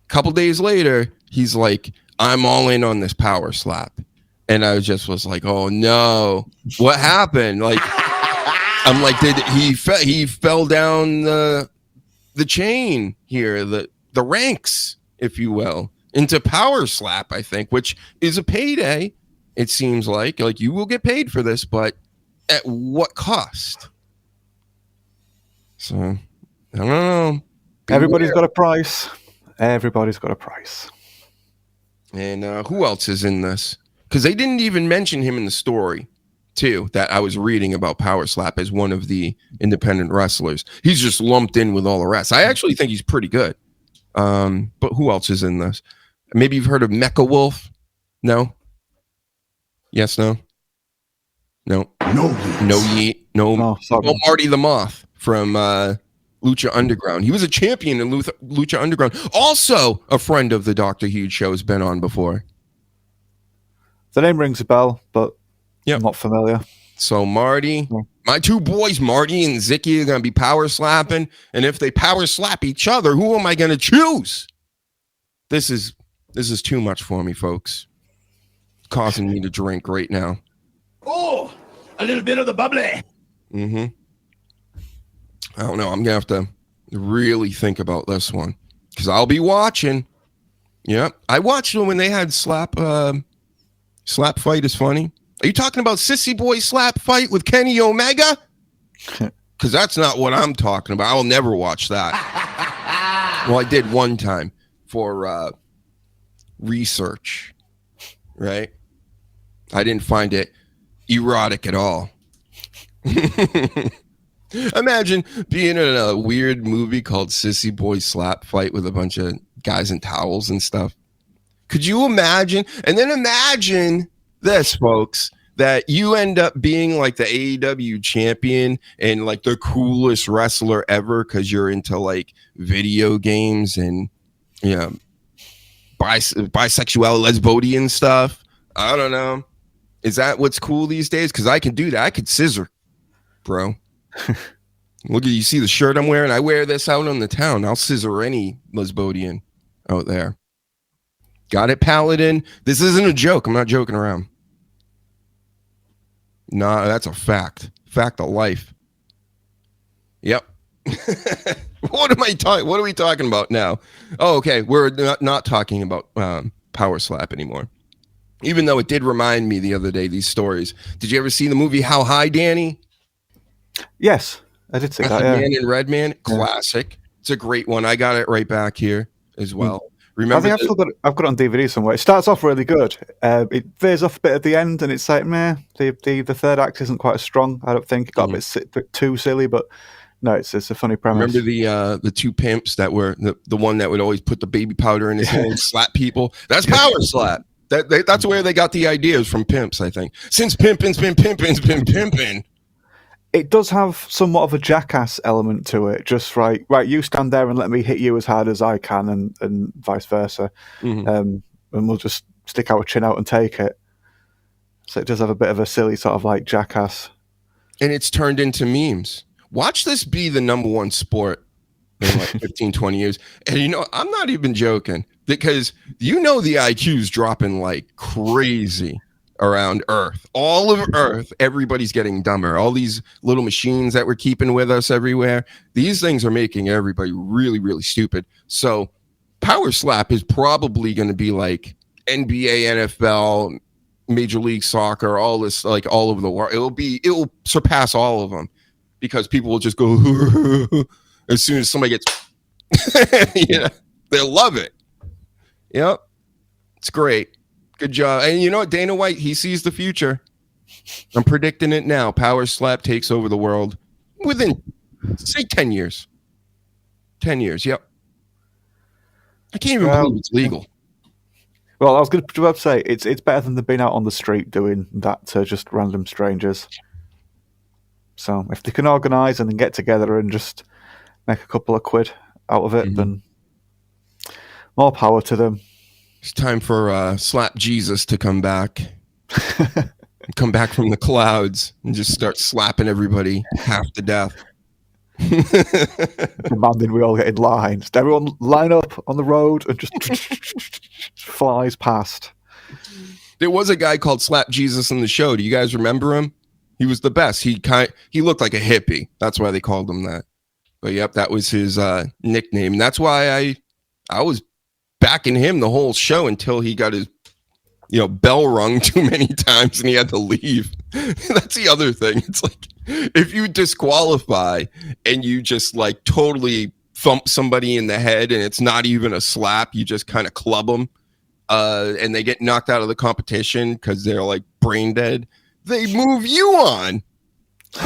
Speaker 5: a couple days later, he's like, I'm all in on this power slap. And I was like, oh no, what happened? Like, I'm like, did he fell down the chain here, the ranks, if you will, into power slap, I think, which is a payday. It seems like you will get paid for this, but at what cost? So I don't know.
Speaker 6: Everybody's got a price. Everybody's got a price.
Speaker 5: And who else is in this? Because they didn't even mention him in the story, too, that I was reading about Power Slap as one of the independent wrestlers. He's just lumped in with all the rest. I actually think he's pretty good. But who else is in this? Maybe you've heard of Mecha Wolf? No? Yes, no? No.
Speaker 1: No.
Speaker 5: No yeet. No.
Speaker 6: Sorry.
Speaker 5: Marty the Moth from Lucha Underground. He was a champion in Lucha Underground. Also a friend of the Dr. Huge Show, has been on before.
Speaker 6: The name rings a bell, but
Speaker 5: Yep.
Speaker 6: I'm not familiar.
Speaker 5: So Marty, my two boys, Marty and Zicky, are going to be power slapping. And if they power slap each other, who am I going to choose? This is too much for me, folks. It's causing me to drink right now.
Speaker 8: Oh, a little bit of the bubbly.
Speaker 5: Mm-hmm. I don't know. I'm going to have to really think about this one because I'll be watching. Yeah. I watched them when they had slap fight is funny. Are you talking about Sissy Boy slap fight with Kenny Omega? Because that's not what I'm talking about. I will never watch that. Well, I did one time for research, right? I didn't find it erotic at all. Imagine being in a weird movie called Sissy Boy Slap Fight with a bunch of guys in towels and stuff. Could you imagine? And then imagine this, folks, that you end up being like the AEW champion and like the coolest wrestler ever because you're into like video games and bisexual, lesbian stuff. I don't know. Is that what's cool these days? Because I can do that. I could scissor, bro. Look at you. See the shirt I'm wearing? I wear this out on the town. I'll scissor any lesbian out there. Got it, Paladin? This isn't a joke. I'm not joking around. No, that's a fact. Fact of life. Yep. What are we talking about now? Oh, okay. We're not talking about Power Slap anymore. Even though it did remind me the other day, these stories. Did you ever see the movie How High, Danny?
Speaker 6: Yes, I did see that.
Speaker 5: Man in Red Man. Classic. It's a great one. I got it right back here as well. Remember,
Speaker 6: I think I've got it on DVD somewhere. It starts off really good. It veers off a bit at the end, and it's like, meh. The third act isn't quite as strong. I don't think it got a bit too silly, but no, it's a funny premise.
Speaker 5: Remember the two pimps that were the one that would always put the baby powder in his hand and slap people? That's Power Slap. That's where they got the ideas from pimps, I think. Since pimping's been pimping.
Speaker 6: It does have somewhat of a Jackass element to it. Just right, you stand there and let me hit you as hard as I can, and vice versa.
Speaker 5: Mm-hmm.
Speaker 6: And we'll just stick our chin out and take it. So it does have a bit of a silly sort of like Jackass.
Speaker 5: And it's turned into memes. Watch this be the number one sport in like 15, 20 years. And I'm not even joking because the IQ's dropping like crazy around Earth. All of Earth, everybody's getting dumber. All these little machines that we're keeping with us everywhere, these things are making everybody really, really stupid. So Power Slap is probably going to be like NBA, NFL, Major League Soccer, all this, like all over the world. It'll surpass all of them because people will just go as soon as somebody gets they'll love it. Yep. It's great. Good job. And you know what? Dana White, he sees the future. I'm predicting it now. Power Slap takes over the world within, say, 10 years. 10 years, yep. I can't even believe it's legal.
Speaker 6: Well, I was going to say it's better than being out on the street doing that to just random strangers. So if they can organise and then get together and just make a couple of quid out of it, then more power to them.
Speaker 5: It's time for Slap Jesus to come back. Come back from the clouds and just start slapping everybody half to death.
Speaker 6: Demanding we all get in line. Just everyone line up on the road and just flies past.
Speaker 5: There was a guy called Slap Jesus in the show. Do you guys remember him? He was the best. He looked like a hippie. That's why they called him that. But yep, that was his nickname. And that's why I was backing him the whole show until he got his bell rung too many times and he had to leave. That's the other thing. It's like if you disqualify and you just like totally thump somebody in the head and it's not even a slap, you just kind of club them and they get knocked out of the competition because they're like brain dead, they move you on.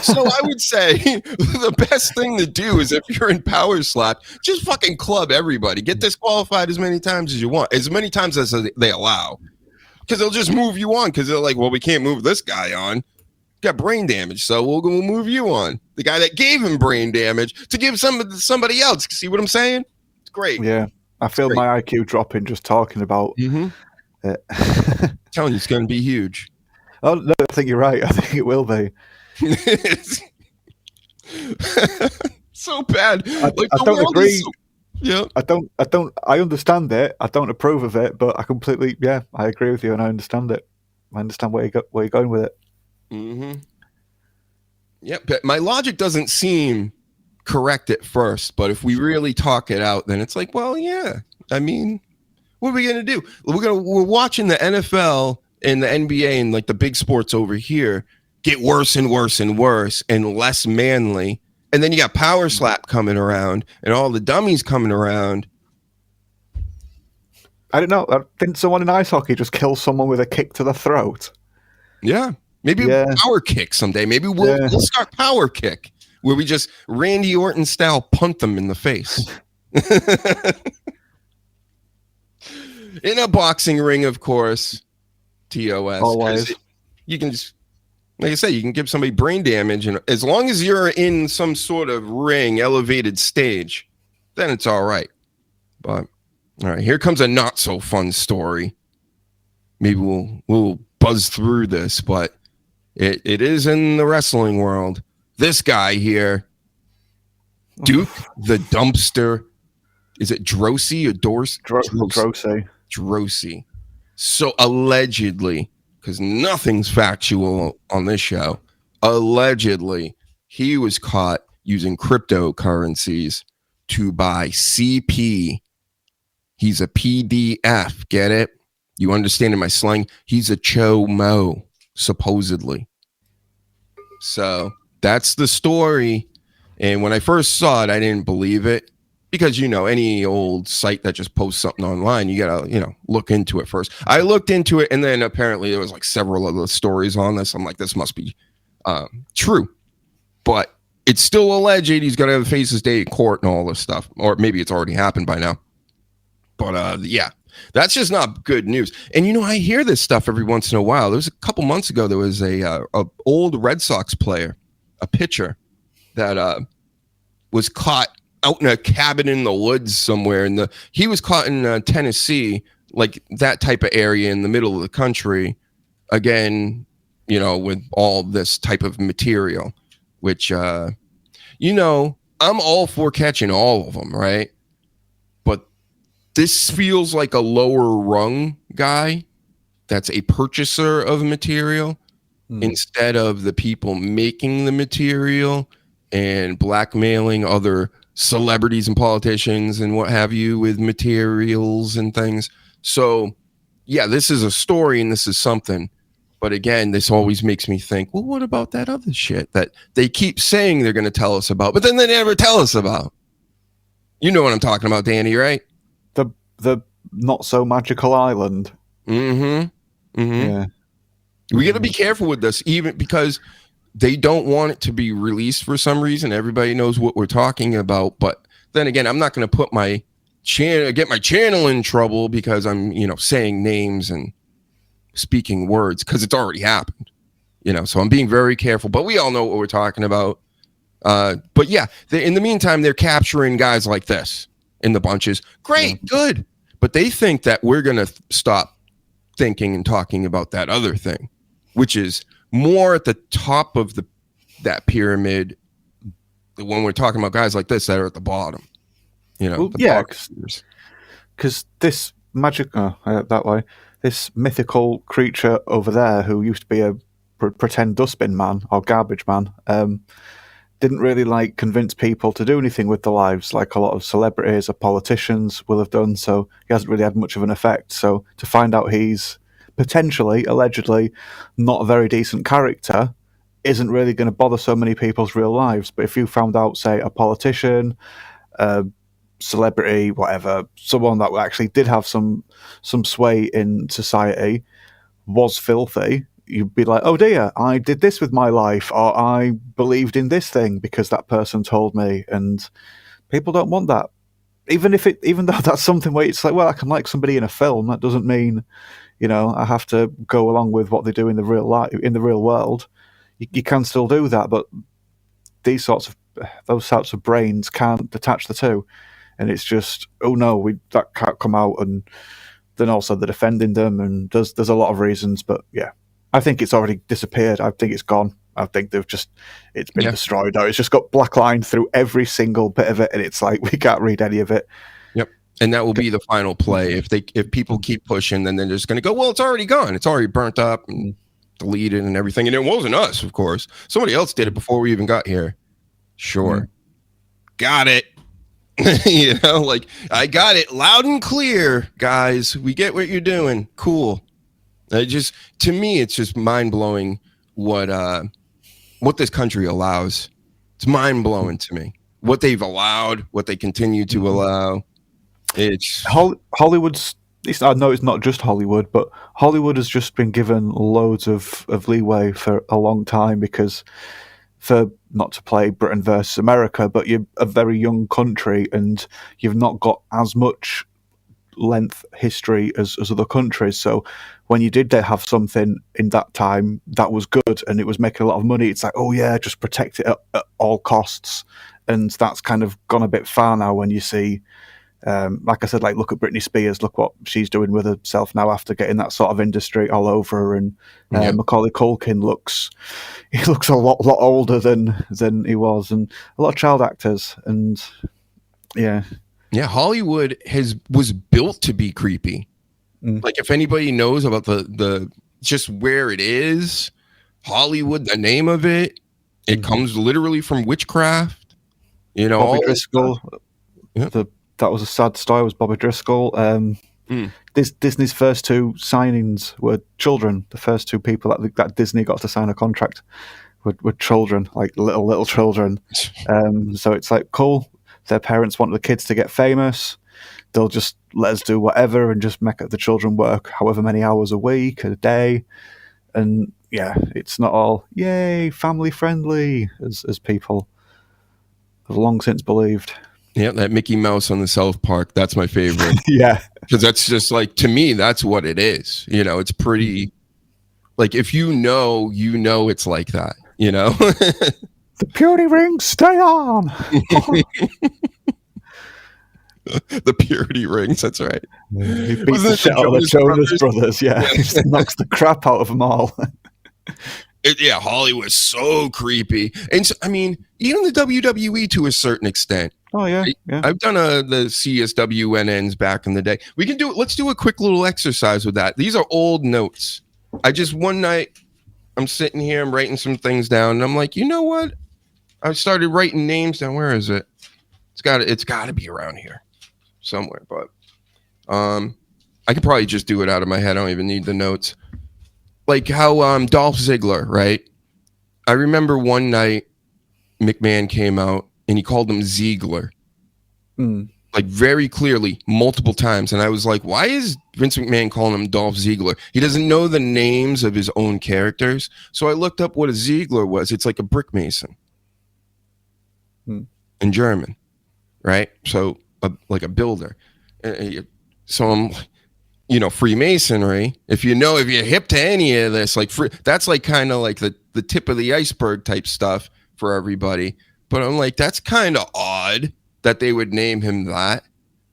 Speaker 5: So I would say the best thing to do is if you're in power slap, just fucking club everybody. Get disqualified as many times as you want, as many times as they allow. Because they'll just move you on because they're like, well, we can't move this guy on. Got brain damage, so we'll move you on. The guy that gave him brain damage to give somebody else. See what I'm saying? It's great.
Speaker 6: Yeah, I feel my IQ dropping just talking about it.
Speaker 5: Telling you, it's going to be huge.
Speaker 6: Oh no, I think you're right. I think it will be.
Speaker 5: So bad.
Speaker 6: I don't agree.
Speaker 5: Yeah,
Speaker 6: I understand it. I don't approve of it, but I agree with you, and I understand it. I understand where you're going with it.
Speaker 5: Yeah, but my logic doesn't seem correct at first, but if we really talk it out, then it's like, well, yeah. I mean, what are we gonna do? We're watching the NFL and the NBA and like the big sports over here get worse and worse and worse and less manly. And then you got power slap coming around and all the dummies coming around.
Speaker 6: I don't know. Didn't someone in ice hockey just kill someone with a kick to the throat?
Speaker 5: Yeah. Maybe power kick someday. Maybe we'll start power kick where we just Randy Orton style punt them in the face. In a boxing ring, of course. TOS.
Speaker 6: Always.
Speaker 5: You can just, like I say, you can give somebody brain damage, and as long as you're in some sort of ring, elevated stage, then it's all right. But all right, here comes a not so fun story. Maybe we'll buzz through this, but it is in the wrestling world. This guy here, Duke the Dumpster, is it Drosy or
Speaker 6: Drosy?
Speaker 5: Drosy. So allegedly, because nothing's factual on this show, allegedly he was caught using cryptocurrencies to buy CP. He's a PDF, get it? You understand in my slang? He's a chomo, supposedly. So that's the story. And when I first saw it, I didn't believe it. Because, any old site that just posts something online, you got to, look into it first. I looked into it, and then apparently there was like several other stories on this. I'm like, this must be true. But it's still alleged. He's got to face his day in court and all this stuff. Or maybe it's already happened by now. But, yeah, that's just not good news. And, I hear this stuff every once in a while. There was a couple months ago, there was a old Red Sox player, a pitcher, that was caught out in a cabin in the woods somewhere. He was caught in Tennessee, like that type of area in the middle of the country. Again, with all this type of material, which, I'm all for catching all of them, right? But this feels like a lower rung guy that's a purchaser of material instead of the people making the material and blackmailing other celebrities and politicians and what have you with materials and things. So yeah, this is a story and this is something. But again, this always makes me think, well, what about that other shit that they keep saying they're going to tell us about, but then they never tell us about? You know what I'm talking about, Danny, right?
Speaker 6: The not so magical island.
Speaker 5: Yeah. We got to be careful with this, even because they don't want it to be released for some reason. Everybody knows what we're talking about. But then again, I'm not going to put my get my channel in trouble because I'm, saying names and speaking words because it's already happened. So I'm being very careful, but we all know what we're talking about. But yeah, in the meantime, they're capturing guys like this in the bunches. Great, good. But they think that we're going to stop thinking and talking about that other thing, which is more at the top of that pyramid when we're talking about guys like this that are at the bottom.
Speaker 6: Because this magic that way, this mythical creature over there who used to be a pretend dustbin man or garbage man, didn't really convince people to do anything with their lives like a lot of celebrities or politicians will have done. So he hasn't really had much of an effect. So to find out he's potentially, allegedly, not a very decent character isn't really going to bother so many people's real lives. But if you found out, say, a politician, celebrity, whatever, someone that actually did have some sway in society was filthy, you'd be like, oh dear, I did this with my life, or I believed in this thing because that person told me. And people don't want that. Even though that's something where it's like, well, I can like somebody in a film. That doesn't mean, I have to go along with what they do in the real life, in the real world. You can still do that, but those sorts of brains can't detach the two. And it's just, oh no, that can't come out. And then also they're defending them, and there's a lot of reasons, but yeah. I think it's already disappeared. I think it's gone. I think it's been destroyed. It's just got black line through every single bit of it, and it's like we can't read any of it.
Speaker 5: Yep. And that will be the final play. If people keep pushing, then they're just going to go, well, it's already gone. It's already burnt up and deleted and everything. And it wasn't us, of course. Somebody else did it before we even got here. Sure. Got it. I got it loud and clear, guys. We get what you're doing. Cool. To me, it's just mind blowing what this country allows. It's mind blowing to me what they've allowed, what they continue to allow. It's
Speaker 6: Hollywood's. I know it's not just Hollywood, but Hollywood has just been given loads of leeway for a long time because, for not to play Britain versus America, but you're a very young country and you've not got as much length history as other countries. So when you did have something in that time that was good and it was making a lot of money, it's like, oh yeah, just protect it at all costs. And that's kind of gone a bit far now when you see, like I said, look at Britney Spears, look what she's doing with herself now after getting that sort of industry all over her. And Macaulay Culkin looks a lot older than he was, and a lot of child actors. And yeah,
Speaker 5: Hollywood was built to be creepy. If anybody knows about the just where it is, Hollywood, the name of it comes literally from witchcraft.
Speaker 6: Bobby Driscoll. That was a sad story. Was Bobby Driscoll? Disney's first two signings were children. The first two people that Disney got to sign a contract were children, like little children. So it's like, cool. Their parents want the kids to get famous. They'll just let us do whatever and just make the children work however many hours a week, a day. And yeah, it's not all, yay, family friendly, as people have long since believed.
Speaker 5: Yeah, that Mickey Mouse on the South Park, that's my favorite.
Speaker 6: Yeah.
Speaker 5: Because that's just to me, that's what it is. It's pretty, if you know it's like that,
Speaker 6: The purity rings, stay on.
Speaker 5: The purity rings, that's right.
Speaker 6: He beats the shit out of the Jonas Brothers, yeah. He just knocks the crap out of them all.
Speaker 5: Hollywood's so creepy. And so, even the WWE to a certain extent.
Speaker 6: Oh, yeah.
Speaker 5: I've done the CSWNNs back in the day. Let's do a quick little exercise with that. These are old notes. One night, I'm sitting here, I'm writing some things down, and I'm like, you know what? I started writing names down. Where is it? It's got to be around here somewhere, but I could probably just do it out of my head. I don't even need the notes. Like how Dolph Ziggler, right? I remember one night McMahon came out and he called him Ziegler. Like very clearly, multiple times. And I was like, why is Vince McMahon calling him Dolph Ziegler? He doesn't know the names of his own characters. So I looked up what a Ziegler was. It's like a brick mason in German, right? So like a builder. So I'm, Freemasonry. If you're hip to any of this, like that's like kind of like the tip of the iceberg type stuff for everybody. But I'm like, that's kind of odd that they would name him that,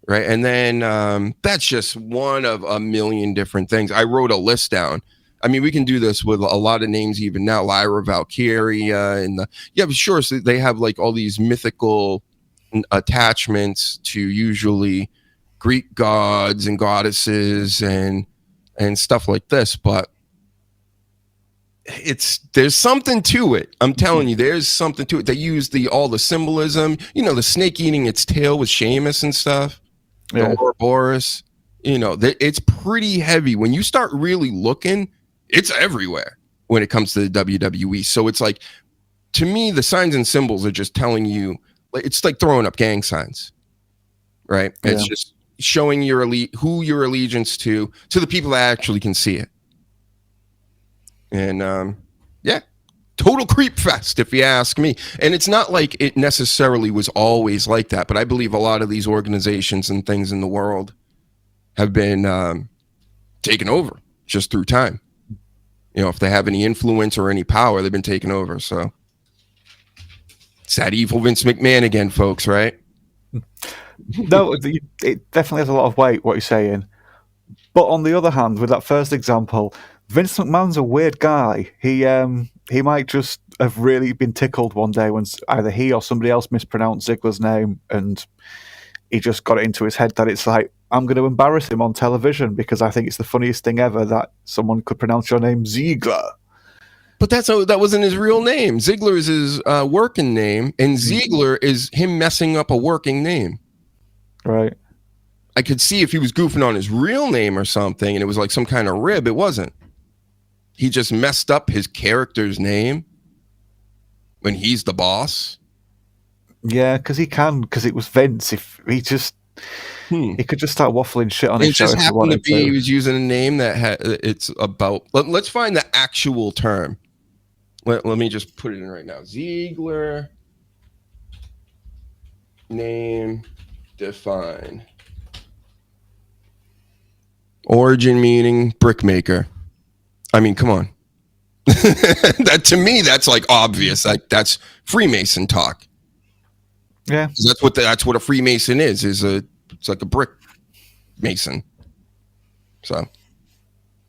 Speaker 5: right? And then that's just one of a million different things. I wrote a list down. I mean, we can do this with a lot of names even now, Lyra Valkyria, and sure. So they have like all these mythical attachments to usually Greek gods and goddesses and stuff like this, but there's something to it. I'm telling you, there's something to it. They use all the symbolism, the snake eating its tail with Sheamus and stuff, the Ouroboros. It's pretty heavy. When you start really looking, it's everywhere when it comes to the WWE. So it's like, to me, the signs and symbols are just telling you, it's like throwing up gang signs, right? Yeah. It's just showing who your allegiance to the people that actually can see it. And total creep fest, if you ask me. And it's not like it necessarily was always like that, but I believe a lot of these organizations and things in the world have been taken over just through time. If they have any influence or any power, they've been taken over. So it's that evil Vince McMahon again, folks, right?
Speaker 6: No, it definitely has a lot of weight, what you're saying. But on the other hand, with that first example, Vince McMahon's a weird guy. He might just have really been tickled one day when either he or somebody else mispronounced Ziggler's name, and he just got it into his head that it's like, I'm going to embarrass him on television because I think it's the funniest thing ever that someone could pronounce your name Ziegler.
Speaker 5: But that wasn't his real name. Ziggler is his working name, and Ziegler is him messing up a working name.
Speaker 6: Right.
Speaker 5: I could see if he was goofing on his real name or something, and it was like some kind of rib. It wasn't. He just messed up his character's name when he's the boss.
Speaker 6: Yeah, because it was Vince. If he just he could just start waffling shit on his show.
Speaker 5: It just happened to be he was using a name that it's about. Let's find the actual term. Let me just put it in right now. Ziegler name define. Origin meaning brickmaker. I mean, come on. That to me, that's like obvious. Like that's Freemason talk.
Speaker 6: Yeah,
Speaker 5: that's what a Freemason is. It's like a brick mason. So,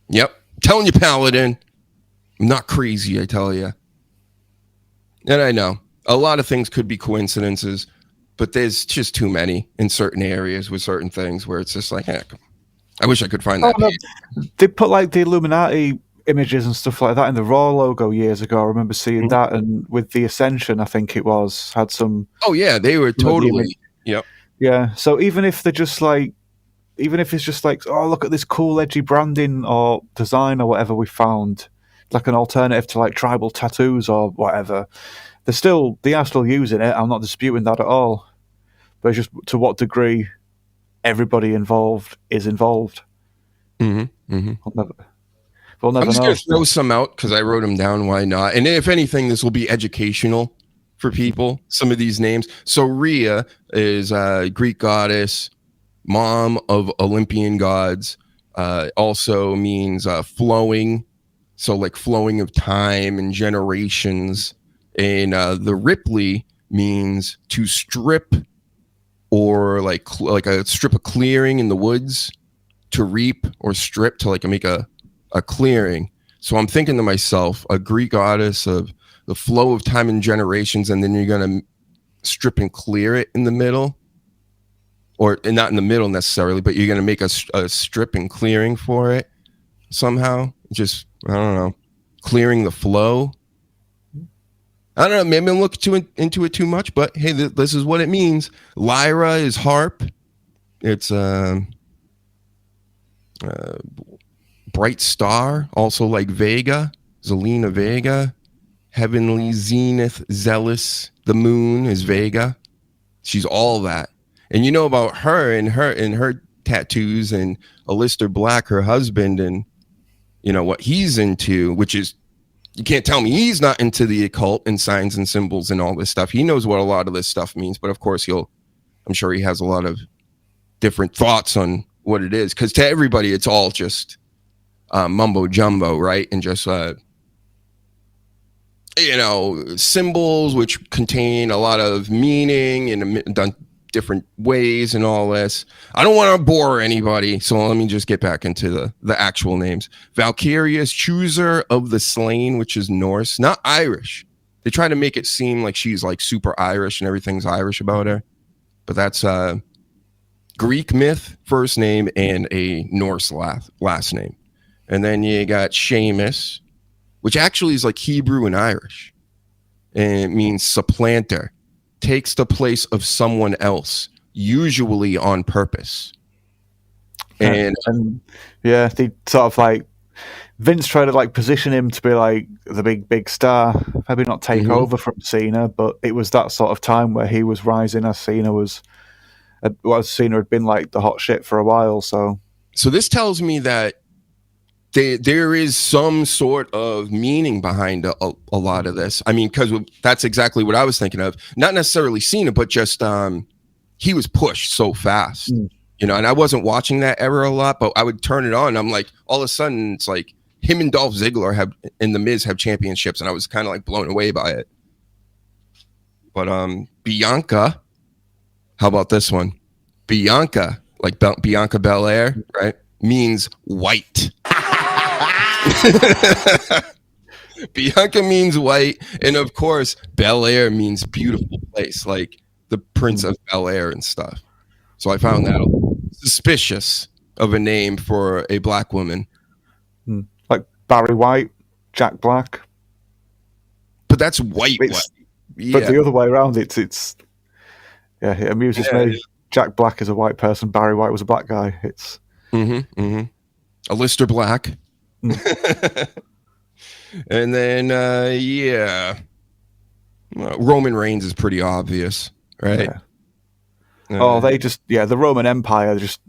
Speaker 5: yep, telling you, Paladin, I'm not crazy. I tell you, and I know a lot of things could be coincidences, but there's just too many in certain areas with certain things where it's just like, heck, I wish I could find that.
Speaker 6: No. They put like the Illuminati images and stuff like that in the Raw logo years ago. I remember seeing that, and with the Ascension, I think it was, had some.
Speaker 5: Oh yeah, they were totally. Yep.
Speaker 6: Yeah. So even if it's just like, oh, look at this cool edgy branding or design or whatever we found, like an alternative to like tribal tattoos or whatever, they are still using it. I'm not disputing that at all. But it's just to what degree everybody involved is involved.
Speaker 5: Mm-hmm. Mm-hmm.
Speaker 6: We'll never
Speaker 5: I'm just
Speaker 6: know.
Speaker 5: going to throw some out because I wrote them down. Why not? And if anything, this will be educational for people. Some of these names. So Rhea is a Greek goddess, mom of Olympian gods. Also means flowing. So like flowing of time and generations. And the Ripley means to strip, or like a strip of clearing in the woods, to reap or strip, to like make a clearing. So I'm thinking to myself, a Greek goddess of the flow of time and generations, and then you're going to strip and clear it in the middle, or not in the middle necessarily, but you're going to make a strip and clearing for it somehow. Just, I don't know, clearing the flow. I don't know, maybe I'm looking into it too much, but hey, this is what it means. Lyra is harp. It's bright star, also like Vega, Zelina Vega. Heavenly zenith, zealous. The moon is Vega. She's all that. And you know about her and her tattoos, and Aleister Black, her husband, and you know what he's into, which is, you can't tell me he's not into the occult and signs and symbols and all this stuff. He knows what a lot of this stuff means, but of course I'm sure he has a lot of different thoughts on what it is, because to everybody it's all just mumbo jumbo, right? And just symbols which contain a lot of meaning and done different ways and all this. I don't want to bore anybody, so let me just get back into the actual names. Valkyria's chooser of the slain, which is Norse, not Irish. They try to make it seem like she's like super Irish and everything's Irish about her, but that's Greek myth first name and a Norse last name. And then you got Seamus, which actually is like Hebrew and Irish, and it means supplanter, takes the place of someone else, usually on purpose. And
Speaker 6: yeah, they sort of like Vince tried to like position him to be like the big star, maybe not take over from Cena, but it was that sort of time where he was rising as Cena had been like the hot shit for a while. So
Speaker 5: this tells me that there is some sort of meaning behind a lot of this. I mean, because that's exactly what I was thinking of. Not necessarily Cena, but just he was pushed so fast, and I wasn't watching that era a lot, but I would turn it on. And I'm like, all of a sudden, it's like him and Dolph Ziggler and The Miz have championships, and I was kind of like blown away by it. But Bianca, how about this one? Bianca, like Bianca Belair, right? Means white. Bianca means white, and of course Bel Air means beautiful place, like the Prince of Bel Air and stuff. So I found that suspicious of a name for a black woman.
Speaker 6: Like Barry White, Jack Black,
Speaker 5: but that's white.
Speaker 6: Yeah. But the other way around, it amuses me. Jack Black is a white person, Barry White was a black guy. It's
Speaker 5: Aleister Black. And then Roman Reigns is pretty obvious, right?
Speaker 6: The Roman Empire, just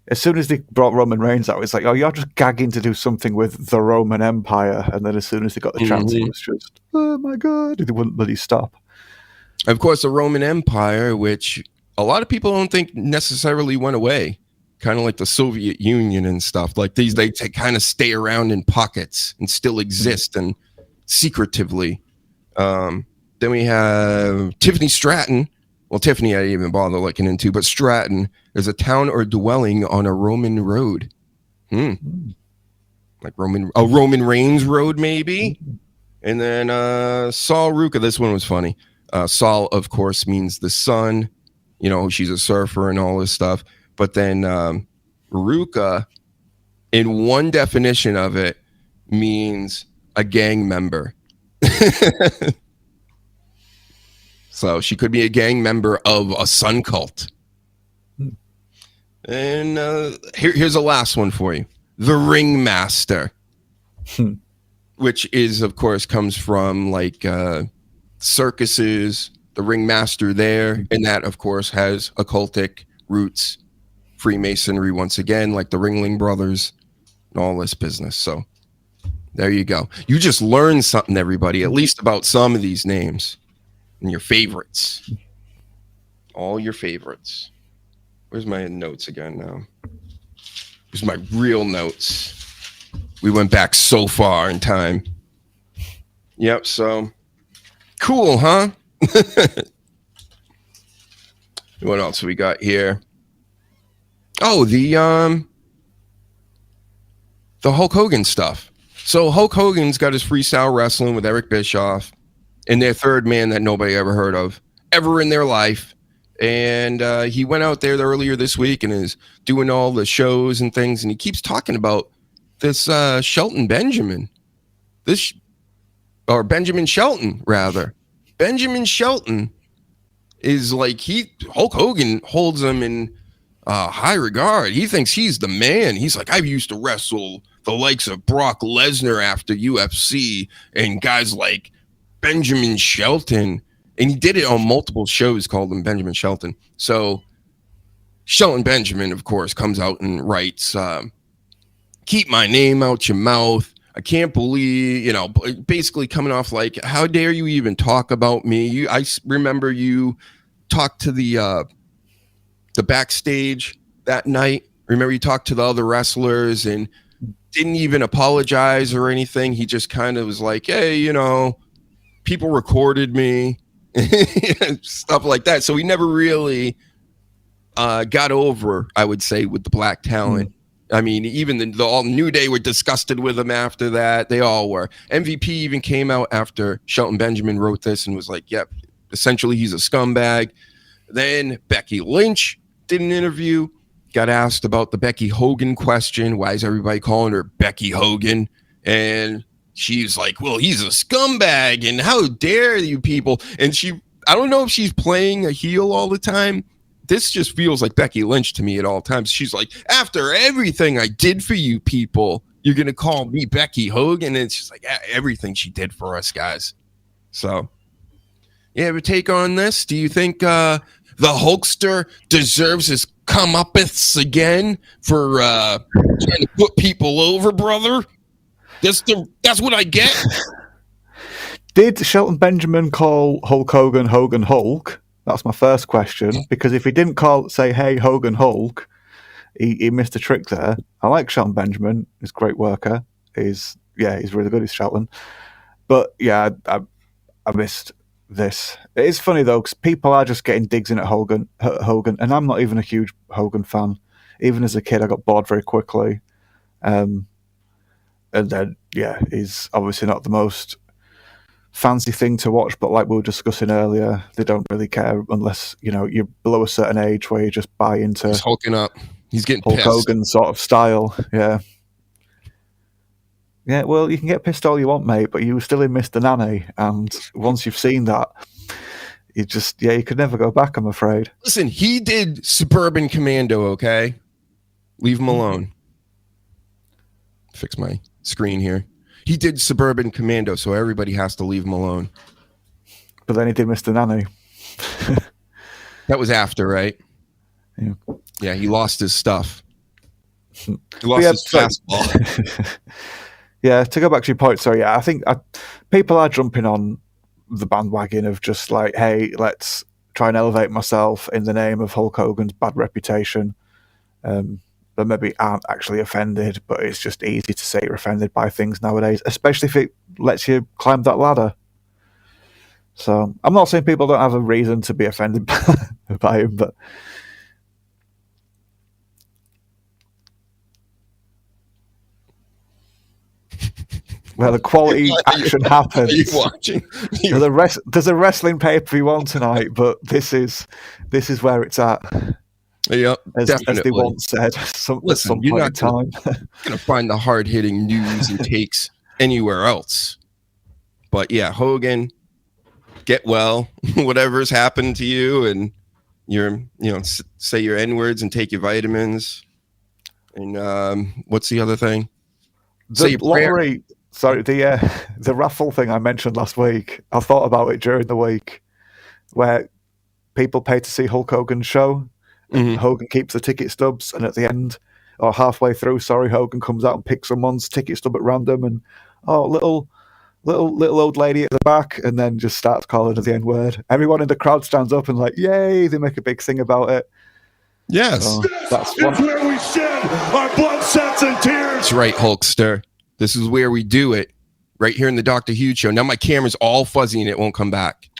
Speaker 6: as soon as they brought Roman Reigns out, it's like, oh, you're just gagging to do something with the Roman Empire. And then as soon as they got the chance, it was just, oh my god, they wouldn't let it stop.
Speaker 5: Of course, the Roman Empire, which a lot of people don't think necessarily went away, kind of like the Soviet Union and stuff. Like these, they kind of stay around in pockets and still exist and secretively. Then we have Tiffany Stratton. Well, Tiffany I didn't even bother looking into, but Stratton is a town or dwelling on a Roman road. Like Roman Reigns road, maybe. And then Saul Ruka. This one was funny. Saul, of course, means the sun. She's a surfer and all this stuff. But then Ruka, in one definition of it, means a gang member. So she could be a gang member of a sun cult. And here's a last one for you. The Ringmaster. Which is, of course, comes from like circuses, the Ringmaster there. And that, of course, has occultic roots. Freemasonry once again, like the Ringling Brothers and all this business. So there you go. You just learned something, everybody, at least about some of these names and your favorites. All your favorites. Where's my notes again now? Here's my real notes. We went back so far in time. Yep, so cool, huh? What else we got here? Oh, the Hulk Hogan stuff. So Hulk Hogan's got his freestyle wrestling with Eric Bischoff and their third man that nobody ever heard of ever in their life. And he went out there earlier this week and is doing all the shows and things. And he keeps talking about this Shelton Benjamin. Benjamin Shelton, rather. Benjamin Shelton is like, Hulk Hogan holds him in high regard. He thinks he's the man. He's like, I used to wrestle the likes of Brock Lesnar after UFC and guys like Benjamin Shelton. And he did it on multiple shows, called him Benjamin Shelton. So Shelton Benjamin, of course, comes out and writes, keep my name out your mouth. I can't believe, basically coming off like, how dare you even talk about me? I remember you talked to the the backstage that night. Remember, he talked to the other wrestlers and didn't even apologize or anything. He just kind of was like, hey, you know, people recorded me, stuff like that. So he never really got over, I would say, with the black talent. I mean, even the all New Day were disgusted with him after that. They all were. MVP even came out after Shelton Benjamin wrote this and was like, yep, essentially he's a scumbag. Then Becky Lynch did an interview, got asked about the Becky Hogan question. Why is everybody calling her Becky Hogan? And she's like, well, he's a scumbag, and how dare you people? And I don't know if she's playing a heel all the time. This just feels like Becky Lynch to me at all times. She's like, after everything I did for you people, you're going to call me Becky Hogan? And it's just like everything she did for us guys. So, you have a take on this? Do you think the Hulkster deserves his comeuppance again for trying to put people over, brother? That's what I get.
Speaker 6: Did Shelton Benjamin call Hulk Hogan Hogan Hulk? That's my first question. Because if he didn't say, hey, Hogan Hulk, he missed a trick there. I like Shelton Benjamin. He's a great worker. He's really good. He's Shelton. But yeah, I missed this. It is funny though, because people are just getting digs in at Hogan, and I'm not even a huge Hogan fan. Even as a kid, I got bored very quickly. And then, yeah, he's obviously not the most fancy thing to watch, but like we were discussing earlier, they don't really care unless, you know, you're below a certain age where you just buy into
Speaker 5: He's hulking up. He's getting
Speaker 6: Hulk
Speaker 5: pissed.
Speaker 6: Hogan sort of style. Yeah. Yeah, well, you can get pissed all you want, mate, but you were still in Mr. Nanny, and once you've seen that, you could never go back, I'm afraid.
Speaker 5: Listen, he did Suburban Commando, okay? Leave him alone. Fix my screen here. He did Suburban Commando, so everybody has to leave him alone.
Speaker 6: But then he did Mr. Nanny.
Speaker 5: That was after, right?
Speaker 6: Yeah.
Speaker 5: Yeah, he lost his stuff. He lost his fastball.
Speaker 6: Yeah, to go back to your point, so yeah, I think people are jumping on the bandwagon of just like, hey, let's try and elevate myself in the name of Hulk Hogan's bad reputation. But maybe aren't actually offended, but it's just easy to say you're offended by things nowadays, especially if it lets you climb that ladder. So I'm not saying people don't have a reason to be offended by him, but where the quality action happens.
Speaker 5: Are you watching?
Speaker 6: There's a wrestling pay-per-view on tonight, but this is where it's at.
Speaker 5: Yep,
Speaker 6: as they once said,
Speaker 5: Listen,
Speaker 6: at some point in time.
Speaker 5: Gonna find the hard-hitting news and takes anywhere else. But yeah, Hogan, get well. Whatever's happened to you, and say your N-words and take your vitamins. And what's the other thing?
Speaker 6: The lottery. Sorry, the raffle thing I mentioned last week. I thought about it during the week, where people pay to see Hulk Hogan's show. Mm-hmm. Hogan keeps the ticket stubs, and at the end, or halfway through, Hogan comes out and picks someone's ticket stub at random, and little old lady at the back, and then just starts calling her the N-word. Everyone in the crowd stands up and like, yay! They make a big thing about it.
Speaker 5: Yes,
Speaker 6: so that's
Speaker 8: where we shed our blood, sweat, and tears.
Speaker 5: That's right, Hulkster. This is where we do it, right here in the Dr. Huge Show. Now my camera's all fuzzy and it won't come back.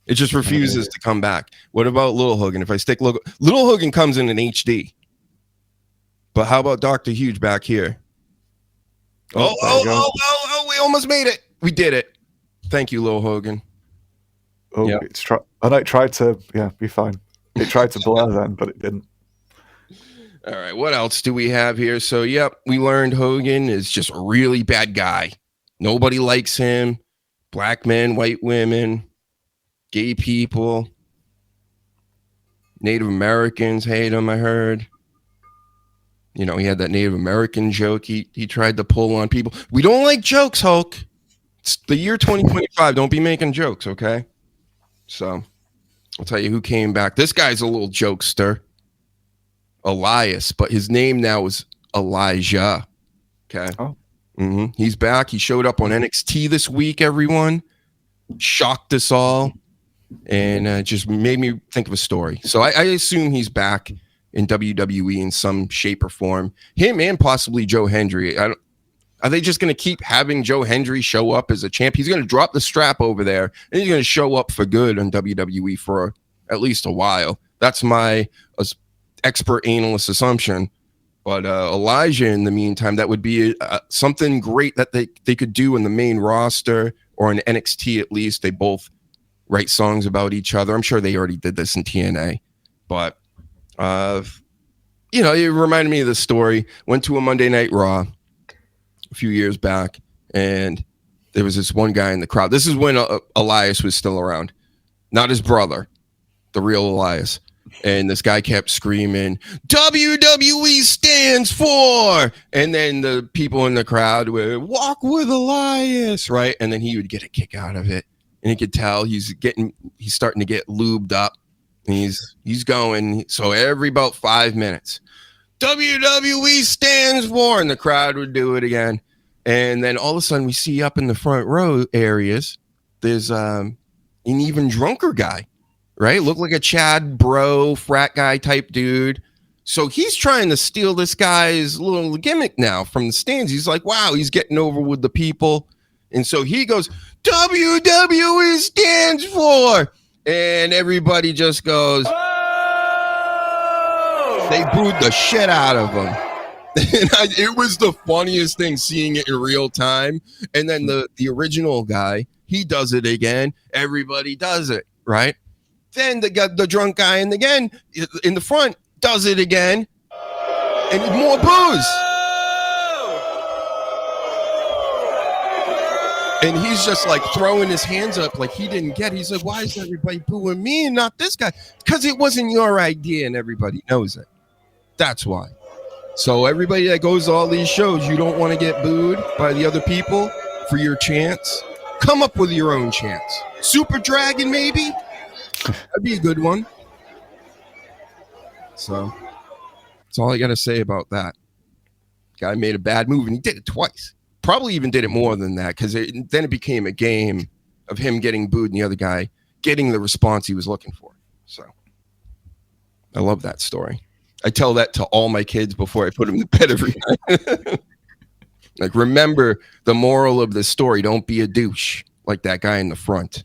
Speaker 5: It just refuses to come back. What about Little Hogan? If I stick Little Hogan comes in HD. But how about Dr. Huge back here? Oh, we almost made it. We did it. Thank you, Little Hogan.
Speaker 6: Oh, yep. I know it tried to, be fine. It tried to blur then, but it didn't.
Speaker 5: All right, what else do we have here? So, we learned Hogan is just a really bad guy. Nobody likes him. Black men, white women, gay people, Native Americans hate him, I heard. He had that Native American joke he tried to pull on people. We don't like jokes, Hulk. It's the year 2025. Don't be making jokes, okay? So, I'll tell you who came back. This guy's a little jokester. Elias, but his name now is Elijah. Okay.
Speaker 6: Oh.
Speaker 5: Mm-hmm. He's back. He showed up on NXT this week, everyone. Shocked us all. and just made me think of a story. So I assume he's back in WWE in some shape or form. Him and possibly Joe Hendry. Are they just going to keep having Joe Hendry show up as a champ? He's going to drop the strap over there, and he's going to show up for good on WWE for at least a while. That's my expert analyst assumption. But Elijah, in the meantime, that would be something great that they could do in the main roster or in NXT at least. They both write songs about each other. I'm sure they already did this in TNA. But, it reminded me of the story. Went to a Monday Night Raw a few years back, and there was this one guy in the crowd. This is when Elias was still around. Not his brother, the real Elias. And this guy kept screaming, WWE stands for, and then the people in the crowd would walk with Elias, right? And then he would get a kick out of it. And you could tell he's starting to get lubed up. And he's going. So every about 5 minutes, WWE stands for, and the crowd would do it again. And then all of a sudden we see up in the front row areas, there's an even drunker guy. Right? Look like a Chad bro, frat guy type dude. So he's trying to steal this guy's little gimmick now from the stands. He's like, wow, he's getting over with the people. And so he goes, WWE stands for. And everybody just goes, They booed the shit out of him. And it was the funniest thing seeing it in real time. And then the original guy, he does it again. Everybody does it, right? Then the drunk guy in the front does it again, and more booze. And he's just like throwing his hands up like he didn't get it. He's like, why is everybody booing me and not this guy? Because it wasn't your idea, and everybody knows it. That's why. So everybody that goes to all these shows, you don't want to get booed by the other people for your chance. Come up with your own chance. Super Dragon, maybe? That'd be a good one. So that's all I got to say about that. Guy made a bad move, and he did it twice. Probably even did it more than that, because then it became a game of him getting booed and the other guy getting the response he was looking for. So I love that story. I tell that to all my kids before I put them to bed every night. Like, remember the moral of the story. Don't be a douche like that guy in the front.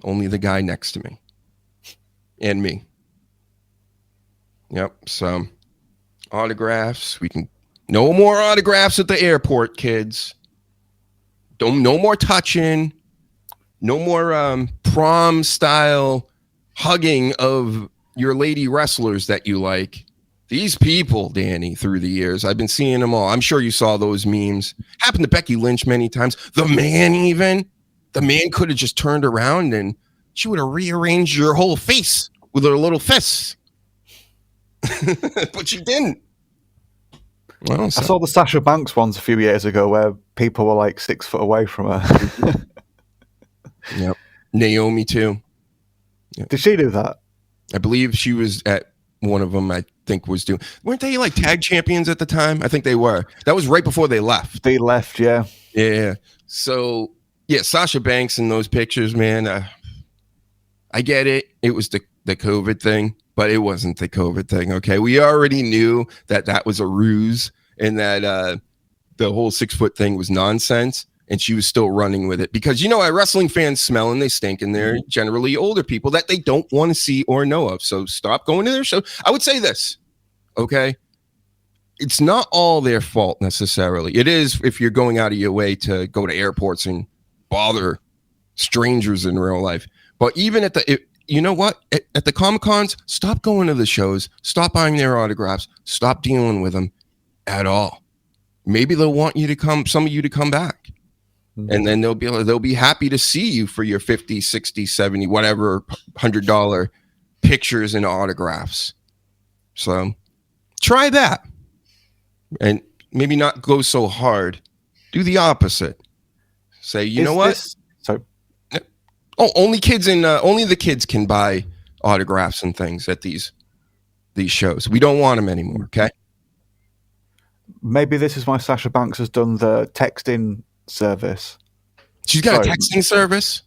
Speaker 5: Only the guy next to me and me. Yep. So autographs. No more autographs at the airport, kids. No more touching. No more prom style hugging of your lady wrestlers that you like. These people, Danny, through the years, I've been seeing them all. I'm sure you saw those memes. Happened to Becky Lynch many times. The man could have just turned around and she would have rearranged your whole face with her little fists. But she didn't. Well,
Speaker 6: I saw the Sasha Banks ones a few years ago where people were like 6 foot away from her.
Speaker 5: Yep. Naomi too. Yep.
Speaker 6: Did she do that?
Speaker 5: I believe she was at one of them. I think weren't they like tag champions at the time? I think they were. That was right before they left.
Speaker 6: They left, yeah.
Speaker 5: Yeah. So yeah, Sasha Banks in those pictures, man. I get it. It was the COVID thing, but it wasn't the COVID thing. Okay, we already knew that was a ruse and that the whole 6 foot thing was nonsense. And she was still running with it because, wrestling fans smell and they stink, and they're generally older people that they don't want to see or know of. So stop going to their show. I would say this, okay? It's not all their fault necessarily. It is if you're going out of your way to go to airports and bother strangers in real life. But even at the Comic-Cons, stop going to the shows. Stop buying their autographs. Stop dealing with them at all. Maybe they'll want you to come, some of you to come back. And then they'll be happy to see you for your 50, 60, 70, whatever $100 pictures and autographs. So try that. And maybe not go so hard. Do the opposite. Say, you know what? Only the kids can buy autographs and things at these shows. We don't want them anymore, okay?
Speaker 6: Maybe this is why Sasha Banks has done the texting service.
Speaker 5: She's got
Speaker 6: Sorry.
Speaker 5: a texting service.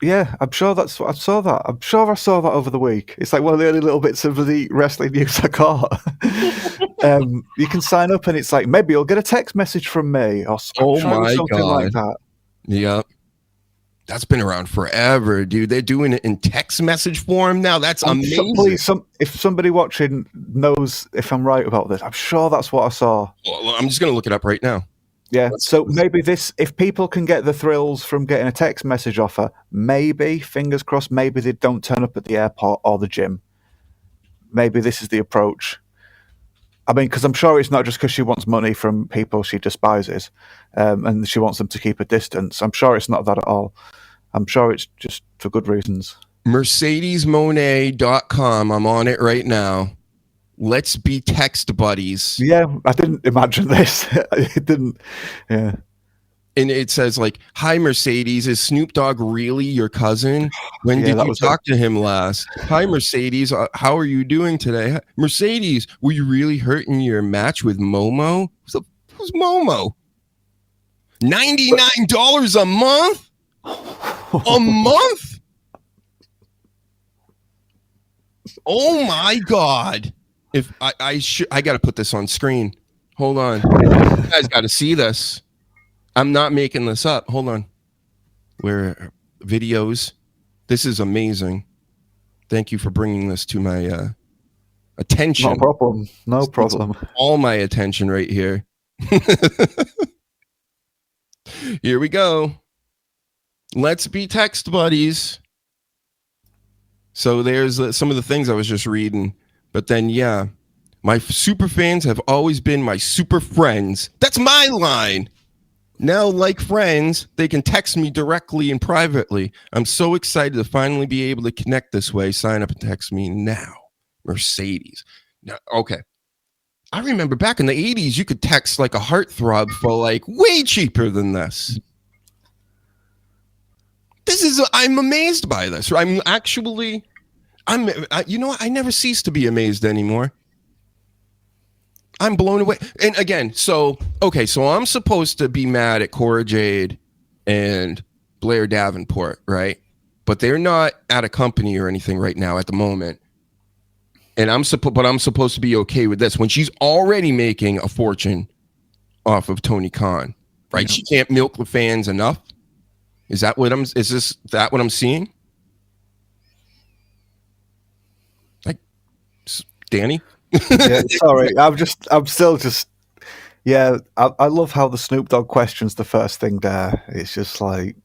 Speaker 6: Yeah, I'm sure that's what I saw that. I'm sure I saw that over the week. It's like one of the only little bits of the wrestling news I caught. You can sign up and it's like, maybe you'll get a text message from me or something like that.
Speaker 5: Yep. That's been around forever, dude. They're doing it in text message form now. That's amazing.
Speaker 6: Please, if somebody watching knows if I'm right about this, I'm sure that's what I saw.
Speaker 5: Well, I'm just going to look it up right now.
Speaker 6: Yeah, so maybe if people can get the thrills from getting a text message offer, maybe, fingers crossed, maybe they don't turn up at the airport or the gym. Maybe this is the approach. I mean, because I'm sure it's not just because she wants money from people she despises and she wants them to keep a distance. I'm sure it's not that at all. I'm sure it's just for good reasons.
Speaker 5: MercedesMonet.com. I'm on it right now. Let's be text buddies.
Speaker 6: Yeah, I didn't imagine this. It didn't. Yeah.
Speaker 5: And it says like, "Hi Mercedes, is Snoop Dogg really your cousin? When did you talk to him last? Hi Mercedes, how are you doing today? Mercedes, were you really hurt in your match with Momo? Who's Momo? $99 a month? A month? Oh my God. If I got to put this on screen. Hold on. You guys got to see this. I'm not making this up. Hold on. Where videos? This is amazing. Thank you for bringing this to my attention.
Speaker 6: No problem. No problem.
Speaker 5: All my attention right here. Here we go. Let's be text buddies. So there's some of the things I was just reading. But then, yeah, my super fans have always been my super friends. That's my line. Now, like friends, they can text me directly and privately. I'm so excited to finally be able to connect this way. Sign up and text me now. Mercedes. Now, okay. I remember back in the 80s, you could text like a heartthrob for like way cheaper than this. I'm amazed by this. I never cease to be amazed anymore. I'm blown away. And again, so I'm supposed to be mad at Cora Jade and Blair Davenport, right? But they're not at a company or anything right now at the moment. And I'm supposed to be okay with this when she's already making a fortune off of Tony Khan, right? Yeah. She can't milk the fans enough. Is that what I'm seeing? Like, Danny?
Speaker 6: Yeah, sorry, I love how the Snoop Dogg question's the first thing there. It's just like,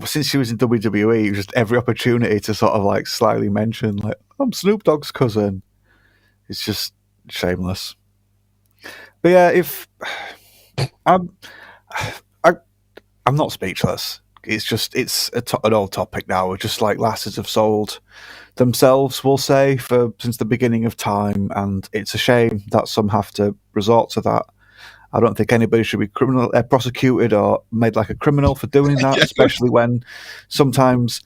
Speaker 6: since she was in WWE, just every opportunity to sort of like slightly mention, like, I'm Snoop Dogg's cousin. It's just shameless. But yeah, if I'm not speechless. It's an old topic now. It's just like lasses have sold themselves, we'll say, since the beginning of time, and it's a shame that some have to resort to that. I don't think anybody should be prosecuted or made like a criminal for doing that, especially when sometimes,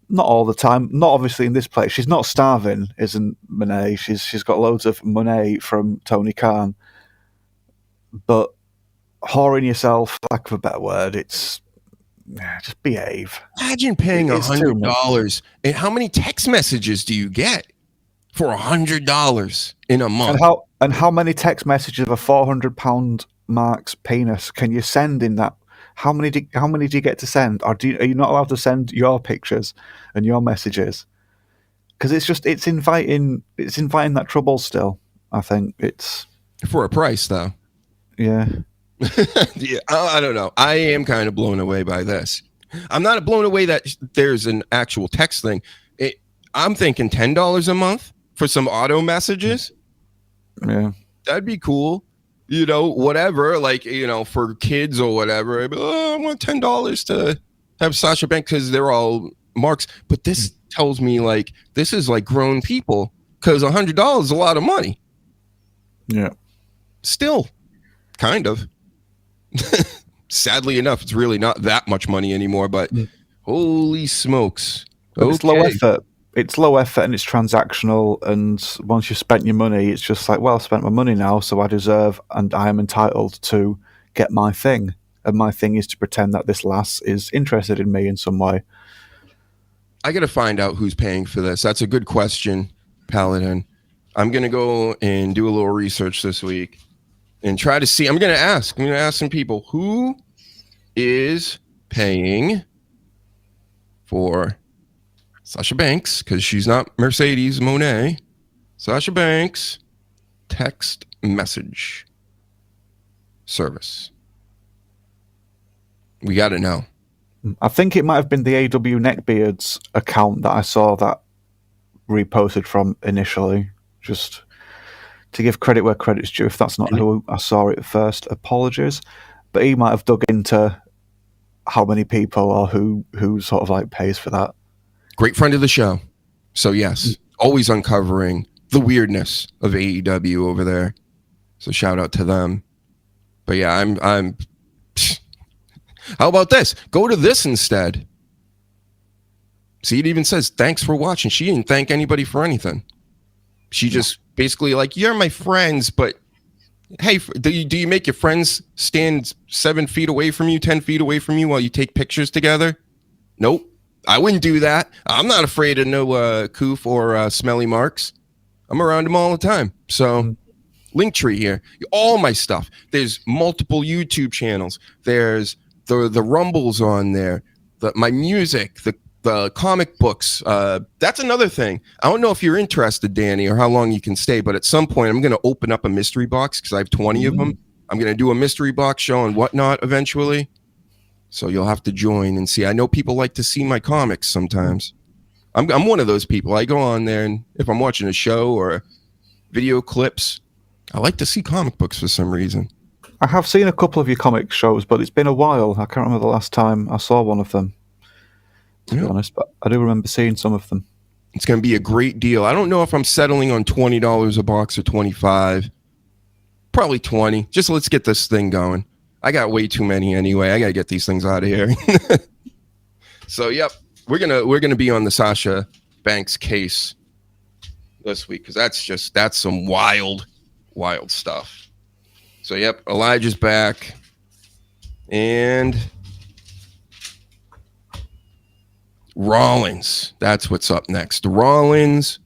Speaker 6: not all the time, not obviously in this place. She's not starving, isn't Monet? She's got loads of money from Tony Khan, but whoring yourself, lack of a better word, it's just behave.
Speaker 5: Imagine paying $100, and how many text messages do you get for $100 in a month?
Speaker 6: And how many text messages of a 400-pound Mark's penis can you send in that? How many do you get to send? Or are you not allowed to send your pictures and your messages? Because it's inviting that trouble still. I think it's
Speaker 5: for a price, though.
Speaker 6: Yeah.
Speaker 5: Yeah, I don't know. I am kind of blown away by this. I'm not blown away that there's an actual text thing. I'm thinking $10 a month for some auto messages.
Speaker 6: Yeah,
Speaker 5: that'd be cool. Whatever, like, for kids or whatever. I want $10 to have Sasha Banks because they're all marks. But this tells me like this is like grown people, because $100 is a lot of money.
Speaker 6: Yeah,
Speaker 5: still, kind of. Sadly enough, it's really not that much money anymore, but holy smokes.
Speaker 6: Okay. It's low effort. It's low effort and it's transactional, and once you've spent your money, it's just like, well, I spent my money now, so I deserve and I am entitled to get my thing. and my thing is to pretend that this lass is interested in me in some way.
Speaker 5: I got to find out who's paying for this. That's a good question, Paladin. I'm going to go and do a little research this week and try to see. I'm going to ask some people who is paying for Sasha Banks, because she's not Mercedes Monet. Sasha Banks text message service. We got to know.
Speaker 6: I think it might have been the AW Neckbeards account that I saw that reposted from initially, just to give credit where credit's due. If that's not who I saw it first, apologies. But he might have dug into how many people or who sort of like pays for that.
Speaker 5: Great friend of the show. So yes, always uncovering the weirdness of AEW over there. So shout out to them. But yeah, I'm how about this? Go to this instead. See, it even says, thanks for watching. She didn't thank anybody for anything. She just basically like, you're my friends, but hey, do you make your friends stand 7 feet away from you, 10 feet away from you while you take pictures together? Nope. I wouldn't do that. I'm not afraid of no coof or smelly marks. I'm around them all the time. So Linktree here. All my stuff. There's multiple YouTube channels. There's the Rumbles on there. My music, the comic books. That's another thing. I don't know if you're interested, Danny, or how long you can stay, but at some point I'm going to open up a mystery box because I have 20 of them. I'm going to do a mystery box show and whatnot eventually. So you'll have to join and see. I know people like to see my comics sometimes. I'm one of those people. I go on there, and if I'm watching a show or video clips, I like to see comic books for some reason.
Speaker 6: I have seen a couple of your comic shows, but it's been a while. I can't remember the last time I saw one of them, to be honest, but I do remember seeing some of them.
Speaker 5: It's going to be a great deal. I don't know if I'm settling on $20 a box or $25. Probably 20. Just let's get this thing going. I got way too many anyway. I got to get these things out of here. So, yep, we're gonna be on the Sasha Banks case this week because that's some wild stuff. So, yep, Elijah's back, and Rollins. That's what's up next. The Rollins,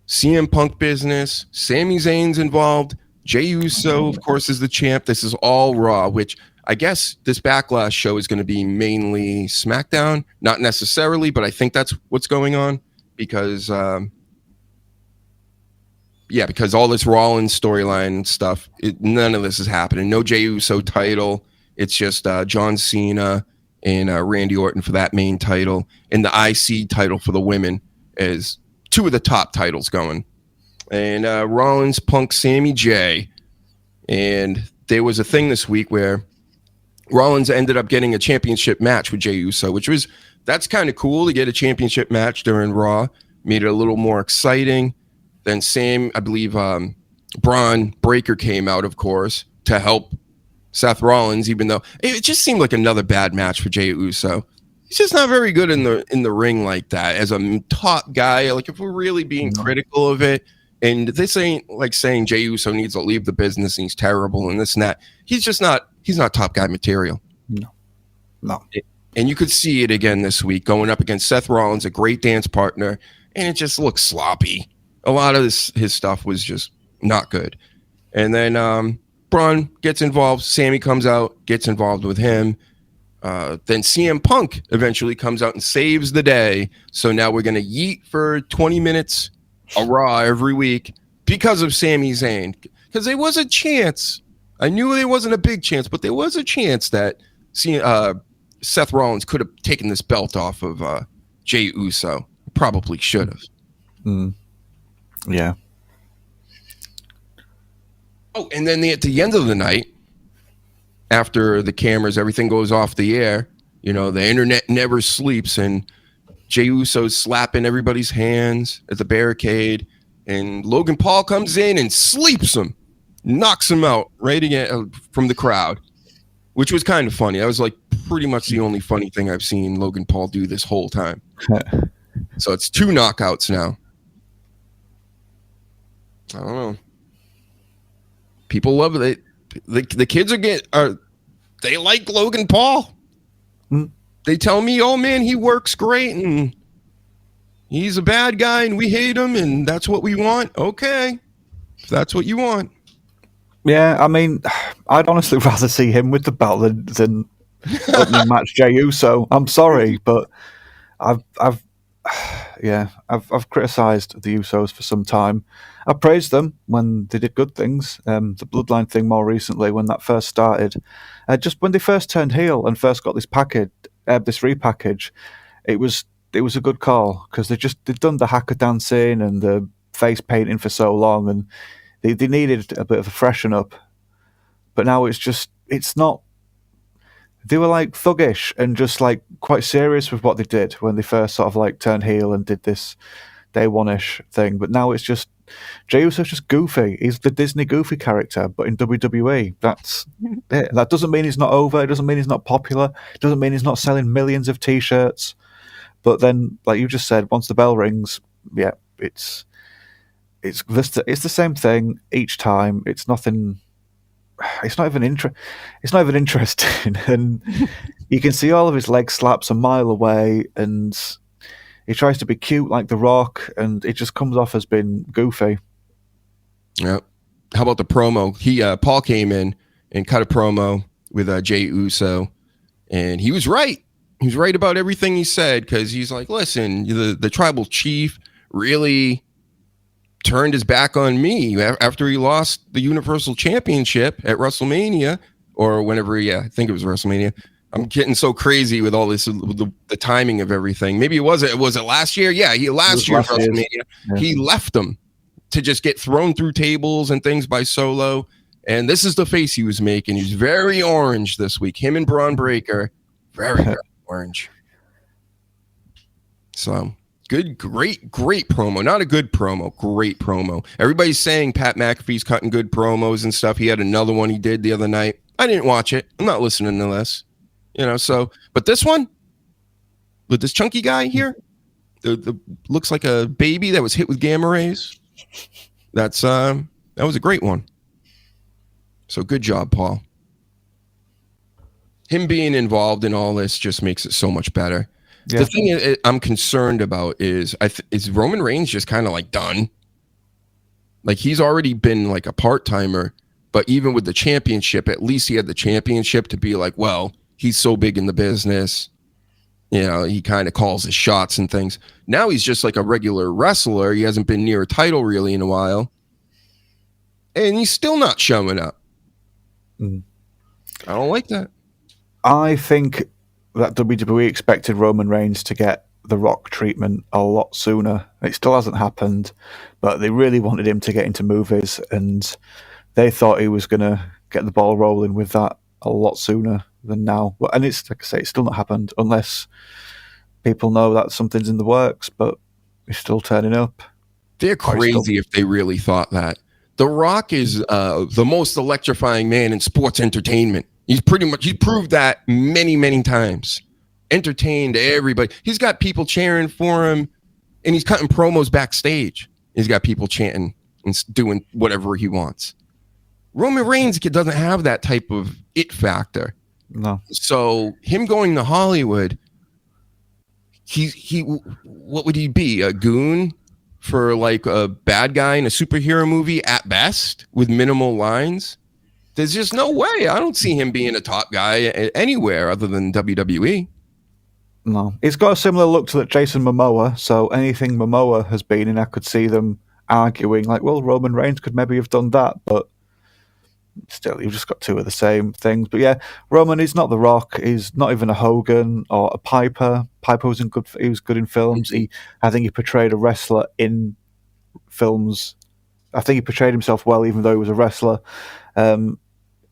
Speaker 5: CM Punk business. Sami Zayn's involved. Jey Uso, of course, is the champ. This is all Raw, which I guess this Backlash show is going to be mainly SmackDown. Not necessarily, but I think that's what's going on because, because all this Rollins storyline stuff, none of this is happening. No Jey Uso title. It's just John Cena and Randy Orton for that main title. And the IC title for the women is two of the top titles going. And Rollins, Punk, Sami, Jey. And there was a thing this week where Rollins ended up getting a championship match with Jey Uso, that's kind of cool to get a championship match during Raw. Made it a little more exciting. Then I believe Braun Breaker came out, of course, to help Seth Rollins, even though it just seemed like another bad match for Jey Uso. He's just not very good in the ring like that as a top guy. Like if we're really being critical of it, and this ain't like saying Jey Uso needs to leave the business and he's terrible and this and that. He's not top guy material.
Speaker 6: No.
Speaker 5: And you could see it again this week going up against Seth Rollins, a great dance partner, and it just looks sloppy. A lot of his stuff was just not good. And then Braun gets involved. Sami comes out, gets involved with him. Then CM Punk eventually comes out and saves the day. So now we're going to yeet for 20 minutes a Raw every week because of Sami Zayn. Because there was a chance. I knew there wasn't a big chance, but there was a chance that Seth Rollins could have taken this belt off of Jey Uso. Probably should have.
Speaker 6: Yeah.
Speaker 5: Oh, and then at the end of the night, after the cameras, everything goes off the air, the internet never sleeps, and Jey Uso's slapping everybody's hands at the barricade, and Logan Paul comes in and sleeps him, knocks him out right again from the crowd, which was kind of funny. That was like pretty much the only funny thing I've seen Logan Paul do this whole time. So it's 2 knockouts now. I don't know. People love it. The kids are they like Logan Paul. They tell me, oh man, he works great and he's a bad guy and we hate him and that's what we want. Okay, if that's what you want.
Speaker 6: Yeah, I mean, I'd honestly rather see him with the belt than opening match Jey Uso. I'm sorry, but I've criticised the Usos for some time. I praised them when they did good things. The Bloodline thing more recently, when that first started, just when they first turned heel and first got this repackage, it was a good call because they'd done the hacker dancing and the face painting for so long, and they needed a bit of a freshen up. But now it's not. They were like thuggish and just like quite serious with what they did when they first sort of like turned heel and did this day one-ish thing. But now it's just Jey Uso's just goofy. He's the Disney goofy character, but in WWE. That's it. That doesn't mean he's not over. It doesn't mean he's not popular. It doesn't mean he's not selling millions of T-shirts. But then, like you just said, once the bell rings, yeah, it's the same thing each time. It's nothing. It's not even interesting, and you can see all of his leg slaps a mile away, and he tries to be cute like The Rock, and it just comes off as being goofy.
Speaker 5: Yeah. How about the promo? Paul came in and cut a promo with Jey Uso, and he was right. He was right about everything he said because he's like, listen, the tribal chief really turned his back on me after he lost the Universal Championship at WrestleMania or whenever. I think it was WrestleMania. I'm getting so crazy with all this, the timing of everything. Maybe was it last year? Yeah, last year WrestleMania. Yeah. He left them to just get thrown through tables and things by Solo. And this is the face he was making. He's very orange this week. Him and Braun Breaker, very, very orange. So great promo. Not a good promo, great promo. Everybody's saying Pat McAfee's cutting good promos and stuff. He had another one he did the other night. I didn't watch it. I'm not listening to this. But this one with this chunky guy here, the looks like a baby that was hit with gamma rays. That was a great one. So good job, Paul. Him being involved in all this just makes it so much better. Yeah. The thing I'm concerned about is Roman Reigns just kind of like done. Like he's already been like a part-timer, but even with the championship, at least he had the championship to be like, well, he's so big in the business. He kind of calls his shots and things. Now he's just like a regular wrestler. He hasn't been near a title really in a while. And he's still not showing up. I don't like that.
Speaker 6: I think that WWE expected Roman Reigns to get the Rock treatment a lot sooner. It still hasn't happened, but they really wanted him to get into movies, and they thought he was going to get the ball rolling with that a lot sooner than now. And it's, like I say, it's still not happened unless people know that something's in the works, but he's still turning up.
Speaker 5: They're crazy if they really thought that. The Rock is the most electrifying man in sports entertainment. He proved that many, many times. Entertained everybody. He's got people cheering for him, and he's cutting promos backstage. He's got people chanting and doing whatever he wants. Roman Reigns doesn't have that type of it factor.
Speaker 6: No.
Speaker 5: So him going to Hollywood, he what would he be? A goon for like a bad guy in a superhero movie at best with minimal lines? There's just no way. I don't see him being a top guy anywhere other than WWE.
Speaker 6: No. He's got a similar look to Jason Momoa, so anything Momoa has been in, I could see them arguing like, well, Roman Reigns could maybe have done that, but still, you've just got two of the same things. But yeah, Roman is not The Rock. He's not even a Hogan or a Piper. Piper was he was good in films. I think he portrayed a wrestler in films. I think he portrayed himself well, even though he was a wrestler.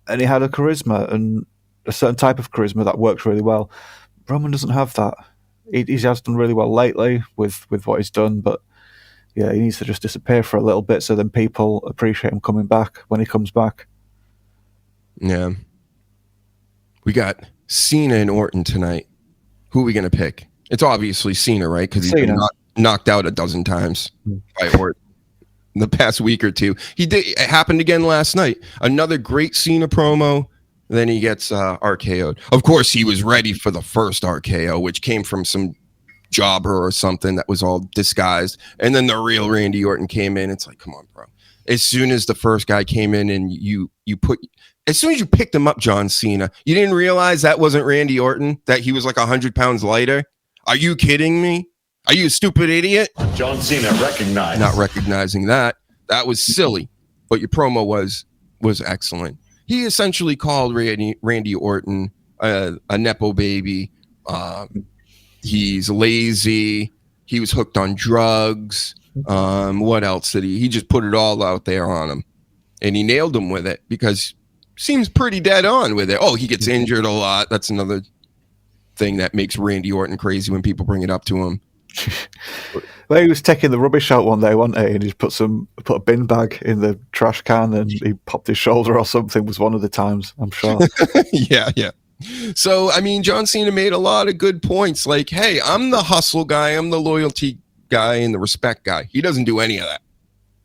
Speaker 6: And he had a charisma and a certain type of charisma that works really well. Roman doesn't have that. He has done really well lately with what he's done, but yeah, he needs to just disappear for a little bit so then people appreciate him coming back when he comes back.
Speaker 5: Yeah. We got Cena and Orton tonight. Who are we going to pick? It's obviously Cena, right? Because he's been knocked out a dozen times by Orton in the past week or two. It happened again last night. Another great Cena promo. Then he gets RKO'd. Of course, he was ready for the first RKO, which came from some jobber or something that was all disguised. And then the real Randy Orton came in. It's like, come on, bro. As soon as the first guy came in and as soon as you picked him up, John Cena, you didn't realize that wasn't Randy Orton, that he was like 100 pounds lighter. Are you kidding me? Are you a stupid idiot?
Speaker 7: John Cena recognized.
Speaker 5: Not recognizing that. That was silly. But your promo was excellent. He essentially called Randy Orton a Nepo baby. He's lazy. He was hooked on drugs. What else did he just put it all out there on him. And he nailed him with it because seems pretty dead on with it. Oh, he gets injured a lot. That's another thing that makes Randy Orton crazy when people bring it up to him.
Speaker 6: Well, he was taking the rubbish out one day, wasn't he? And he put a bin bag in the trash can and he popped his shoulder or something was one of the times, I'm sure.
Speaker 5: Yeah. So, I mean, John Cena made a lot of good points. Like, hey, I'm the hustle guy. I'm the loyalty guy and the respect guy. He doesn't do any of that.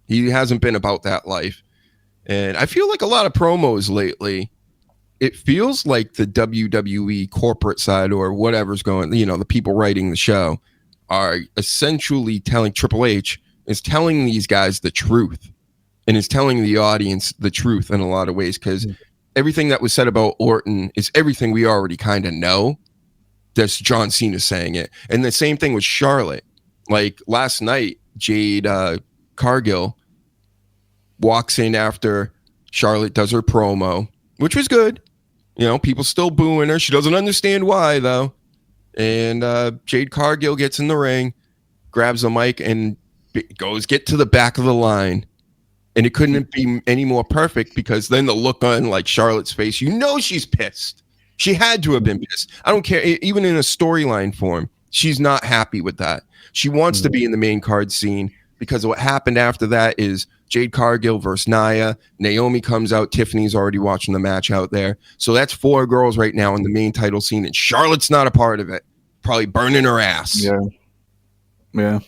Speaker 5: He hasn't been about that life. And I feel like a lot of promos lately, it feels like the WWE corporate side or whatever's going, the people writing the show are essentially telling Triple H is telling these guys the truth and is telling the audience the truth in a lot of ways. Because everything that was said about Orton is everything we already kind of know. That's John Cena saying it. And the same thing with Charlotte. Like last night, Jade Cargill walks in after Charlotte does her promo, which was good. People still booing her. She doesn't understand why, though. And Jade Cargill gets in the ring, grabs the mic, and goes, get to the back of the line. And it couldn't be any more perfect because then the look on like Charlotte's face, she's pissed. She had to have been pissed. I don't care. Even in a storyline form, she's not happy with that. She wants to be in the main card scene because what happened after that is Jade Cargill versus Nia. Naomi comes out. Tiffany's already watching the match out there. So that's 4 girls right now in the main title scene, and Charlotte's not a part of it. Probably burning her ass.
Speaker 6: Yeah.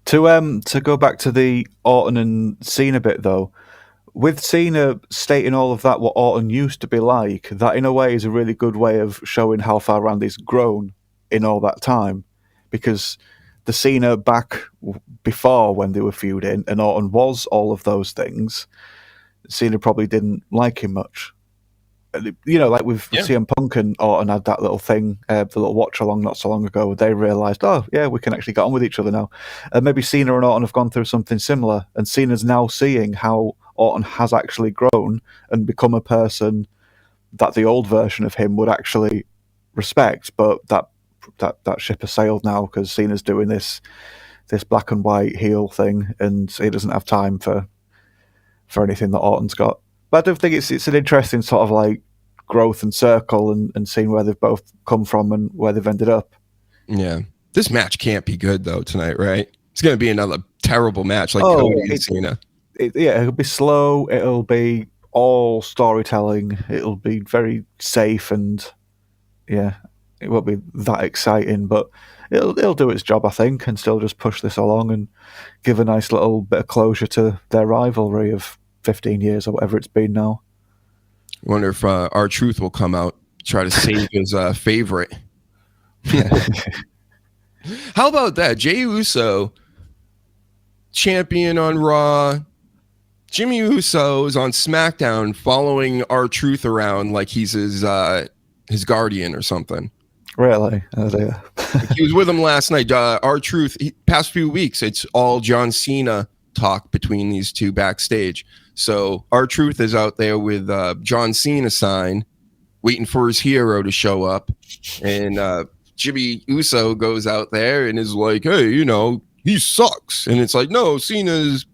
Speaker 6: To go back to the Orton and Cena bit, though, with Cena stating all of that, what Orton used to be like, that in a way is a really good way of showing how far Randy's grown in all that time. Because the Cena back before when they were feuding and Orton was all of those things, Cena probably didn't like him much. Like with CM Punk and Orton had that little thing, the little watch along not so long ago. They realised, we can actually get on with each other now. And maybe Cena and Orton have gone through something similar, and Cena's now seeing how Orton has actually grown and become a person that the old version of him would actually respect. But that ship has sailed now because Cena's doing this black and white heel thing, and he doesn't have time for anything that Orton's got. But I do think it's an interesting sort of like growth and circle and seeing where they've both come from and where they've ended up.
Speaker 5: Yeah. This match can't be good, though, tonight, right? It's going to be another terrible match like Cody and Cena.
Speaker 6: It'll be slow. It'll be all storytelling. It'll be very safe and, it won't be that exciting, but it'll do its job, I think, and still just push this along and give a nice little bit of closure to their rivalry of 15 years or whatever it's been now.
Speaker 5: I wonder if R-Truth will come out, try to save his favorite. How about that? Jey Uso, champion on Raw. Jimmy Uso is on SmackDown following R-Truth around like he's his guardian or something.
Speaker 6: Really? Oh, dear.
Speaker 5: He was with him last night. R-Truth, past few weeks, it's all John Cena talk between these two backstage. So R-Truth is out there with John Cena sign, waiting for his hero to show up. And Jimmy Uso goes out there and is like, hey, he sucks. And it's like, no, Cena's,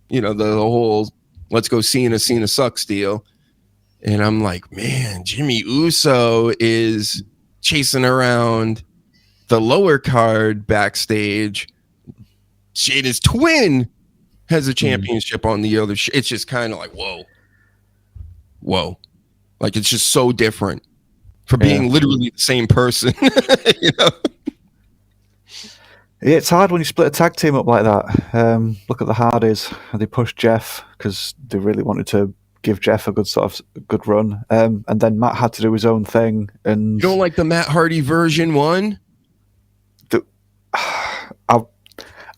Speaker 5: the whole let's go Cena sucks deal. And I'm like, man, Jimmy Uso is chasing around the lower card backstage. Jada's twin has a championship on the other. It's just kind of like, whoa. Like, it's just so different for being literally the same person.
Speaker 6: It's hard when you split a tag team up like that. Look at the Hardys. They pushed Jeff because they really wanted to give Jeff a good run. And then Matt had to do his own thing. And
Speaker 5: You don't like the Matt Hardy version 1?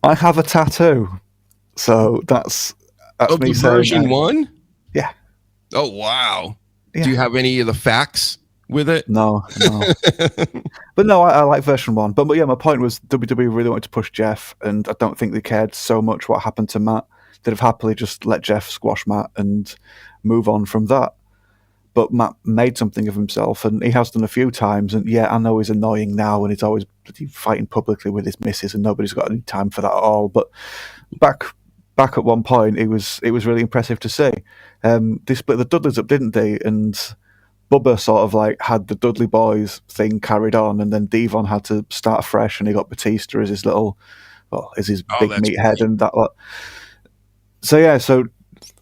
Speaker 6: I have a tattoo, so that's
Speaker 5: Of
Speaker 6: me
Speaker 5: the
Speaker 6: saying
Speaker 5: version 1?
Speaker 6: Yeah.
Speaker 5: Oh, wow.
Speaker 6: Yeah.
Speaker 5: Do you have any of the facts with it?
Speaker 6: No. But no, I like version 1. But yeah, my point was WWE really wanted to push Jeff, and I don't think they cared so much what happened to Matt. They'd have happily just let Jeff squash Matt and move on from that. But Matt made something of himself, and he has done a few times. And yeah, I know he's annoying now, and he's always fighting publicly with his missus, and nobody's got any time for that at all. But back at one point, it was really impressive to see. They split the Dudleys up, didn't they? And Bubba sort of like had the Dudley Boys thing carried on, and then Devon had to start afresh, and he got Batista as his big meathead and that lot. So yeah,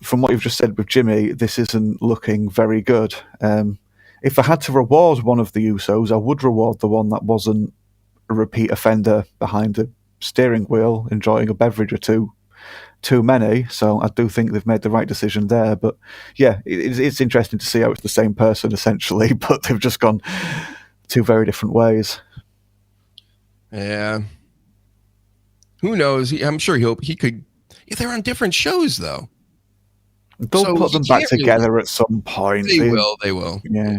Speaker 6: from what you've just said with Jimmy, this isn't looking very good. If I had to reward one of the Usos, I would reward the one that wasn't a repeat offender behind a steering wheel, enjoying a beverage or too many. So I do think they've made the right decision there. But yeah, it's interesting to see how it's the same person essentially, but they've just gone two very different ways.
Speaker 5: Yeah. Who knows? I'm sure he could. They're on different shows though.
Speaker 6: They'll put them back together at some point.
Speaker 5: They will.
Speaker 6: Yeah.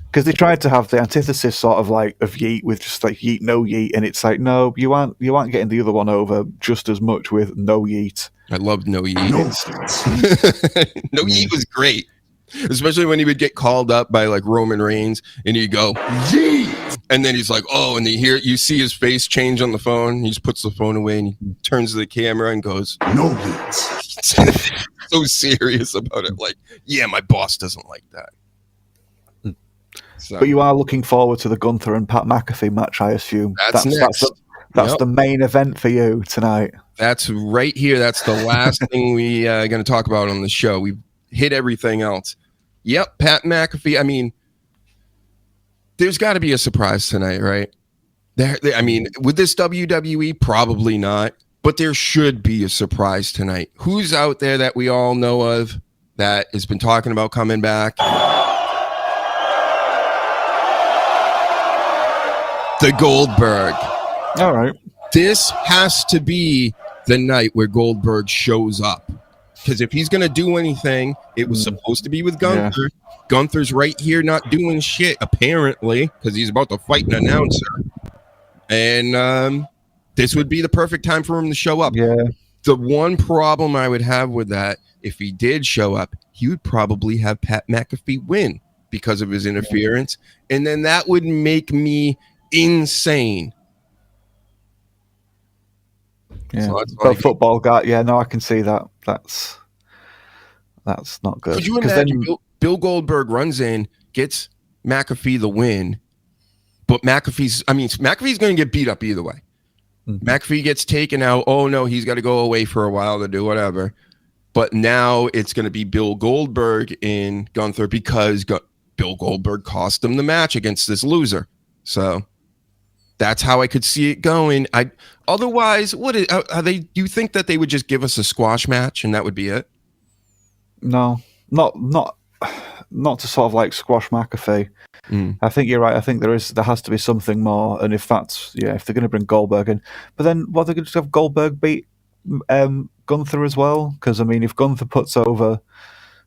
Speaker 6: Because they tried to have the antithesis sort of like of Yeet with just like Yeet, no Yeet, and it's like, no, you aren't getting the other one over just as much with no Yeet.
Speaker 5: I loved No Yeet. No Yeet was great. Especially when he would get called up by like Roman Reigns and he'd go, Yeet! And then he's like, oh, and you see his face change on the phone. He just puts the phone away and he turns to the camera and goes, no Yeet. So serious about it. Like, yeah, my boss doesn't like that. So.
Speaker 6: But you are looking forward to the Gunther and Pat McAfee match, I assume.
Speaker 5: That's next.
Speaker 6: That's the main event for you tonight.
Speaker 5: That's right here. That's the last thing we are going to talk about on the show. We've hit everything else. Yep, Pat McAfee. I mean, there's got to be a surprise tonight, right? With this WWE, probably not. But there should be a surprise tonight. Who's out there that we all know of that has been talking about coming back? The Goldberg.
Speaker 6: All right.
Speaker 5: This has to be the night where Goldberg shows up. Because if he's going to do anything, it was supposed to be with Gunther. Yeah. Gunther's right here not doing shit, apparently, because he's about to fight an announcer. And this would be the perfect time for him to show up.
Speaker 6: Yeah.
Speaker 5: The one problem I would have with that, if he did show up, he would probably have Pat McAfee win because of his interference. And then that would make me insane.
Speaker 6: Yeah, so football guy. Yeah, no, I can see that. That's not good.
Speaker 5: Could you imagine Bill Goldberg runs in, gets McAfee the win, but McAfee's going to get beat up either way. Mm-hmm. McAfee gets taken out. Oh no, he's got to go away for a while to do whatever. But now it's going to be Bill Goldberg in Gunther because Bill Goldberg cost him the match against this loser. So that's how I could see it going. Otherwise, do you think that they would just give us a squash match and that would be it?
Speaker 6: No, not to sort of like squash McAfee. I think you're right. I think there has to be something more. And if they're going to bring Goldberg in, but then they're going to just have Goldberg beat Gunther as well? Because I mean, if Gunther puts over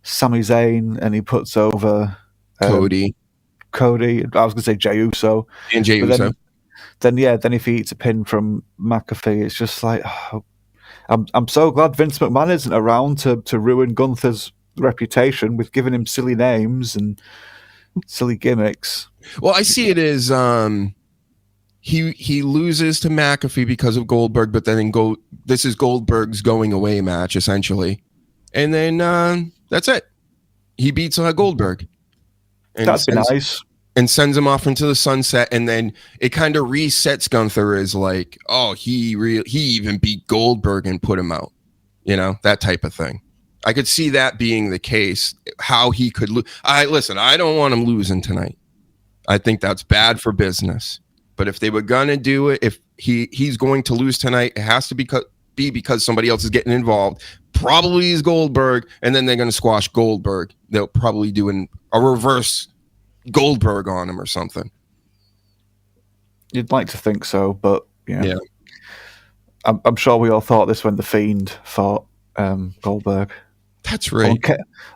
Speaker 6: Sami Zayn and he puts over Cody, I was going to say Jey Uso
Speaker 5: and Jey Uso.
Speaker 6: Then if he eats a pin from McAfee, it's just like, I'm so glad Vince McMahon isn't around to ruin Gunther's reputation with giving him silly names and silly gimmicks.
Speaker 5: Well, I see it as he loses to McAfee because of Goldberg, but then this is Goldberg's going away match essentially, and then that's it. He beats Goldberg. And
Speaker 6: that'd be nice.
Speaker 5: And sends him off into the sunset, and then it kind of resets Gunther as like, oh, he even beat Goldberg and put him out, that type of thing. I could see that being the case. How he could lose. I don't want him losing tonight. I think that's bad for business. But if they were gonna do it, if he's going to lose tonight, it has to be be because somebody else is getting involved. Probably is Goldberg, and then they're going to squash Goldberg. They'll probably do a reverse Goldberg on him or something.
Speaker 6: You'd like to think so, but
Speaker 5: Yeah.
Speaker 6: I'm sure we all thought this when The Fiend fought Goldberg.
Speaker 5: That's right.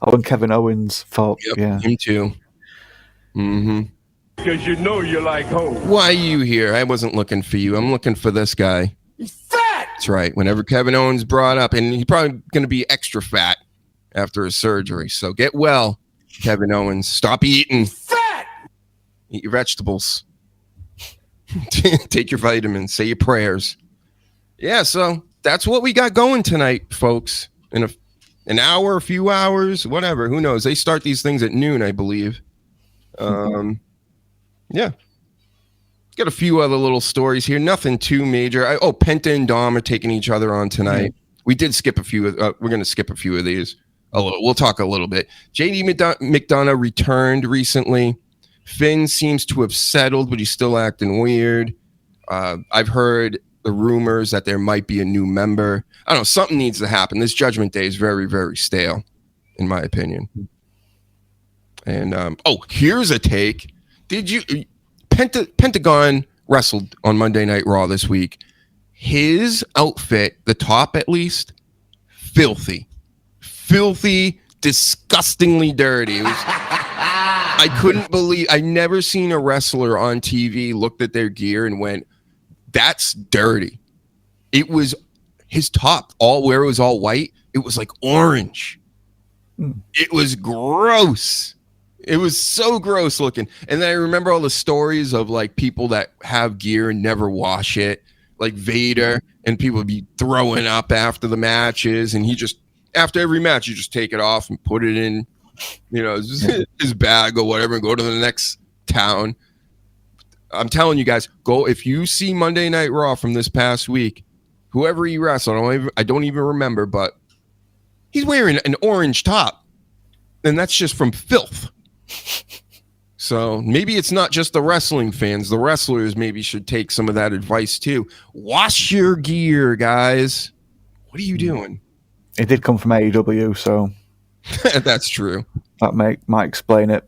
Speaker 6: When Kevin Owens fought.
Speaker 5: Yep,
Speaker 6: Yeah,
Speaker 5: him too. Mm-hmm.
Speaker 8: Because you know you like hoes.
Speaker 5: Why are you here? I wasn't looking for you. I'm looking for this guy.
Speaker 8: He's fat!
Speaker 5: That's right. Whenever Kevin Owens brought up, and he's probably going to be extra fat after his surgery. So get well, Kevin Owens. Stop eating.
Speaker 8: Fat!
Speaker 5: Eat your vegetables. Take your vitamins. Say your prayers. Yeah, so that's what we got going tonight, folks. In an hour, a few hours, whatever. Who knows? They start these things at noon, I believe. Yeah. Got a few other little stories here. Nothing too major. Penta and Dom are taking each other on tonight. We did skip a few. We're going to skip a few of these. We'll talk a little bit. JD McDonough returned recently. Finn seems to have settled, but he's still acting weird. I've heard the rumors that there might be a new member. I don't know. Something needs to happen. This Judgment Day is very, very stale, in my opinion. And here's a take. Did you Pentagon wrestled on Monday Night Raw this week? His outfit, the top at least, filthy, disgustingly dirty. It was, I couldn't believe. I never seen a wrestler on TV looked at their gear and went, "That's dirty." It was his top, where it was all white. It was like orange. It was gross. It was so gross looking. And then I remember all the stories of like people that have gear and never wash it, like Vader, and people would be throwing up after the matches. And he just, after every match, you just take it off and put it in, his bag or whatever and go to the next town. I'm telling you guys, go, if you see Monday Night Raw from this past week, whoever he wrestled, I don't even remember, but he's wearing an orange top. And that's just from filth. So maybe it's not just the wrestling fans. The wrestlers maybe should take some of that advice too. Wash your gear, guys. What are you doing?
Speaker 6: it did come from AEW, so
Speaker 5: that's true.
Speaker 6: That might explain it.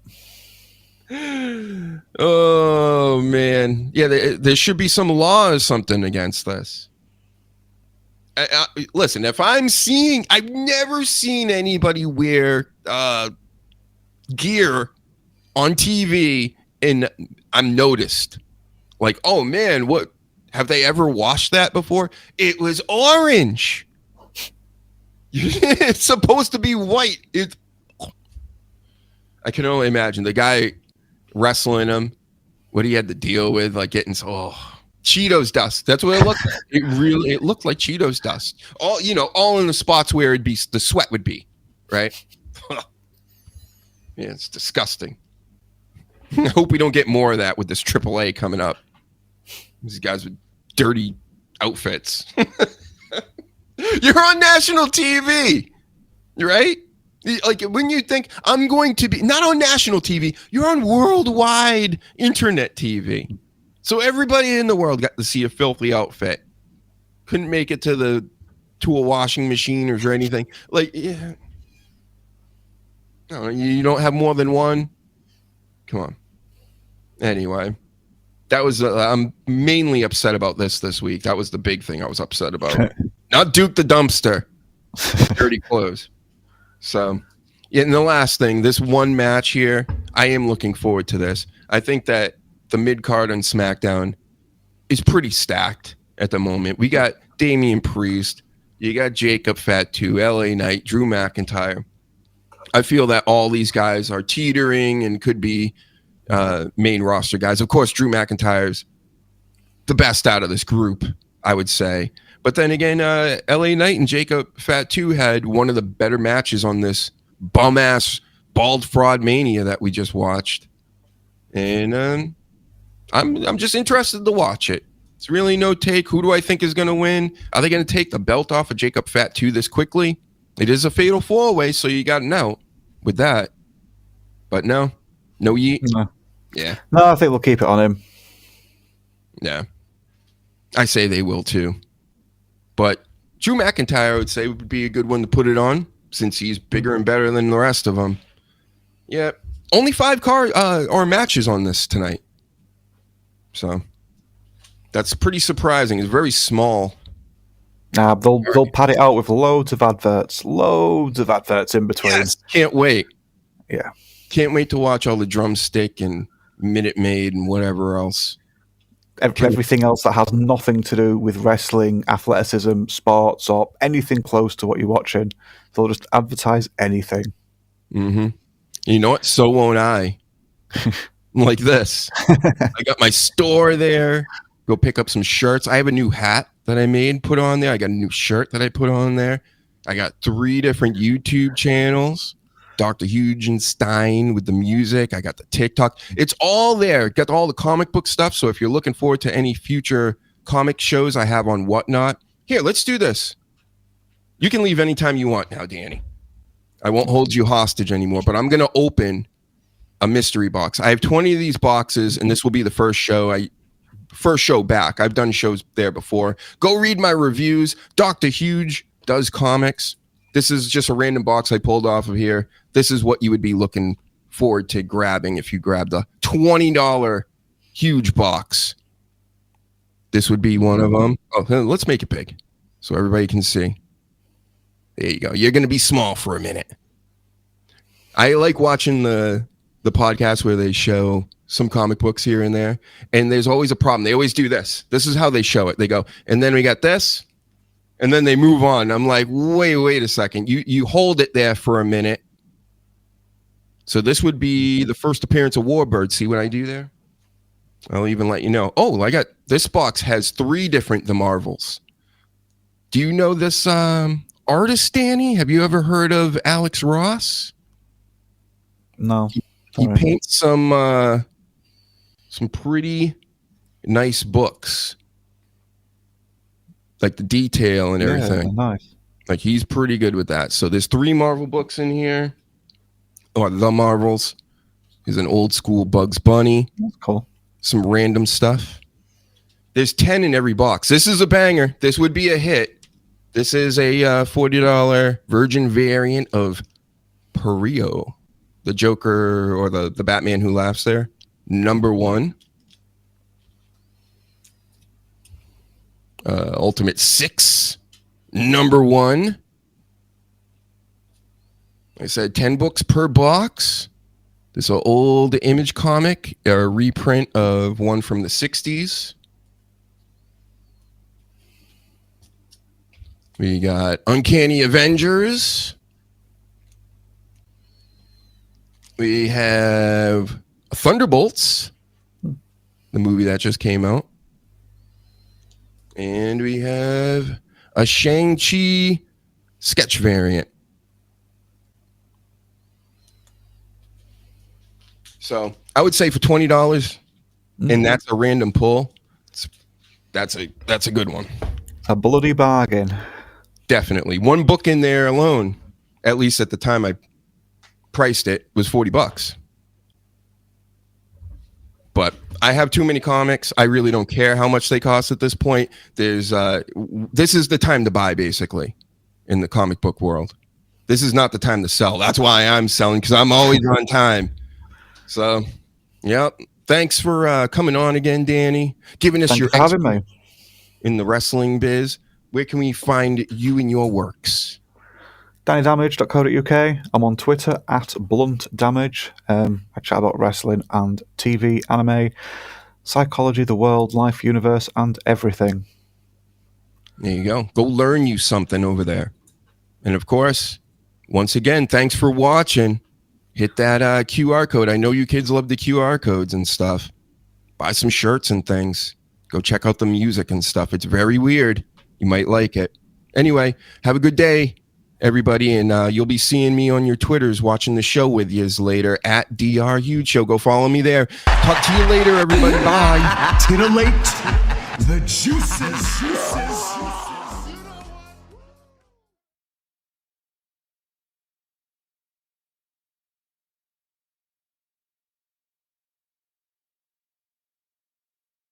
Speaker 5: Oh man, yeah. There should be some law or something against this. Listen, if I've never seen anybody wear gear on TV and I'm noticed. Like, oh man, what have they ever washed that before? It was orange. It's supposed to be white. I can only imagine the guy wrestling him, what he had to deal with, like getting Cheetos dust. That's what it looked like. It looked like Cheetos dust. All in the spots where the sweat would be, right? Yeah, it's disgusting. I hope we don't get more of that with this AAA coming up. These guys with dirty outfits. You're on national TV, right? Like when you think I'm going to be not on national TV, you're on worldwide internet TV. So everybody in the world got to see a filthy outfit. Couldn't make it to a washing machine or anything. Like, yeah. No, you don't have more than one. Come on. Anyway, that was I'm mainly upset about this week. That was the big thing I was upset about. Not Duke the Dumpster. Dirty clothes. So, yeah, and the last thing, this one match here, I am looking forward to this. I think that the mid-card on SmackDown is pretty stacked at the moment. We got Damian Priest, you got Jacob Fatu, LA Knight, Drew McIntyre. I feel that all these guys are teetering and could be main roster guys. Of course, Drew McIntyre's the best out of this group, I would say. But then again, LA Knight and Jacob Fatu had one of the better matches on this bum-ass bald fraud mania that we just watched. And I'm just interested to watch it. It's really no take. Who do I think is going to win? Are they going to take the belt off of Jacob Fatu this quickly? It is a fatal four-way, so you got an out with that. But no yeet.
Speaker 6: No.
Speaker 5: Yeah.
Speaker 6: No, I think we'll keep it on him.
Speaker 5: Yeah. I say they will too. But Drew McIntyre, I would say, would be a good one to put it on since he's bigger and better than the rest of them. Yeah, only 5 or matches on this tonight. So that's pretty surprising. It's very small.
Speaker 6: Nah, they'll pad it out with loads of adverts in between.
Speaker 5: Yes, can't wait.
Speaker 6: Yeah.
Speaker 5: Can't wait to watch all the Drumstick and Minute Maid and whatever else.
Speaker 6: Everything else that has nothing to do with wrestling, athleticism, sports, or anything close to what you're watching. They'll just advertise anything.
Speaker 5: Mm-hmm. You know what? So won't I. Like this. I got my store there. Go pick up some shirts. I have a new hat that I made, put on there. I got a new shirt that I put on there. I got 3 different YouTube channels. DrHUGEshow with the music. I got the TikTok. It's all there. Got all the comic book stuff. So if you're looking forward to any future comic shows I have on Whatnot, here, let's do this. You can leave anytime you want now, Danny. I won't hold you hostage anymore, but I'm going to open a mystery box. I have 20 of these boxes, and this will be the first show back. I've done shows there before. Go read my reviews. Dr. Huge does comics. This is just a random box I pulled off of here. This is what you would be looking forward to grabbing if you grabbed a $20 huge box. This would be one of them. Oh, let's make it big so everybody can see. There you go. You're going to be small for a minute. I like watching the podcast where they show some comic books here and there, and there's always a problem. They always do this. This is how they show it. They go, and then we got this, and then they move on. I'm like, wait a second. You hold it there for a minute. So this would be the first appearance of Warbird. See what I do there? I'll even let you know. Oh, I got this box has 3 different The Marvels. Do you know this artist, Danny? Have you ever heard of Alex Ross?
Speaker 6: No.
Speaker 5: He paints some pretty nice books, like the detail and everything.
Speaker 6: Yeah, nice.
Speaker 5: Like he's pretty good with that. So there's 3 Marvel books in here, or The Marvels. He's an old school Bugs Bunny.
Speaker 6: That's cool.
Speaker 5: Some random stuff. There's 10 in every box. This is a banger. This would be a hit. This is a $40 Virgin variant of Perio, the Joker or the Batman Who Laughs there. Number 1. Ultimate 6. Number 1. I said 10 books per box. This is an old Image comic, a reprint of one from the 60s. We got Uncanny Avengers. We have Thunderbolts, the movie that just came out. And we have a Shang-Chi sketch variant. So I would say for $20, and that's a random pull, that's a good one.
Speaker 6: A bloody bargain.
Speaker 5: Definitely. One book in there alone, at least at the time I priced it, was $40. But I have too many comics. I really don't care how much they cost at this point. This is the time to buy, basically, in the comic book world. This is not the time to sell. That's why I'm selling, because I'm always on time. So, yep. Thanks for coming on again, Danny. Giving us your
Speaker 6: expertise
Speaker 5: in the wrestling biz. Where can we find you and your works?
Speaker 6: DannyDamage.co.uk. I'm on Twitter @BluntDamage. I chat about wrestling and TV, anime, psychology, the world, life, universe, and everything.
Speaker 5: There you go. Go learn you something over there. And of course, once again, thanks for watching. Hit that QR code. I know you kids love the QR codes and stuff. Buy some shirts and things. Go check out the music and stuff. It's very weird. You might like it. Anyway, have a good day, everybody. And you'll be seeing me on your Twitters watching the show with yous later at DrHUGeShow. Go follow me there. Talk to you later, everybody. Bye.
Speaker 1: Titillate the juices.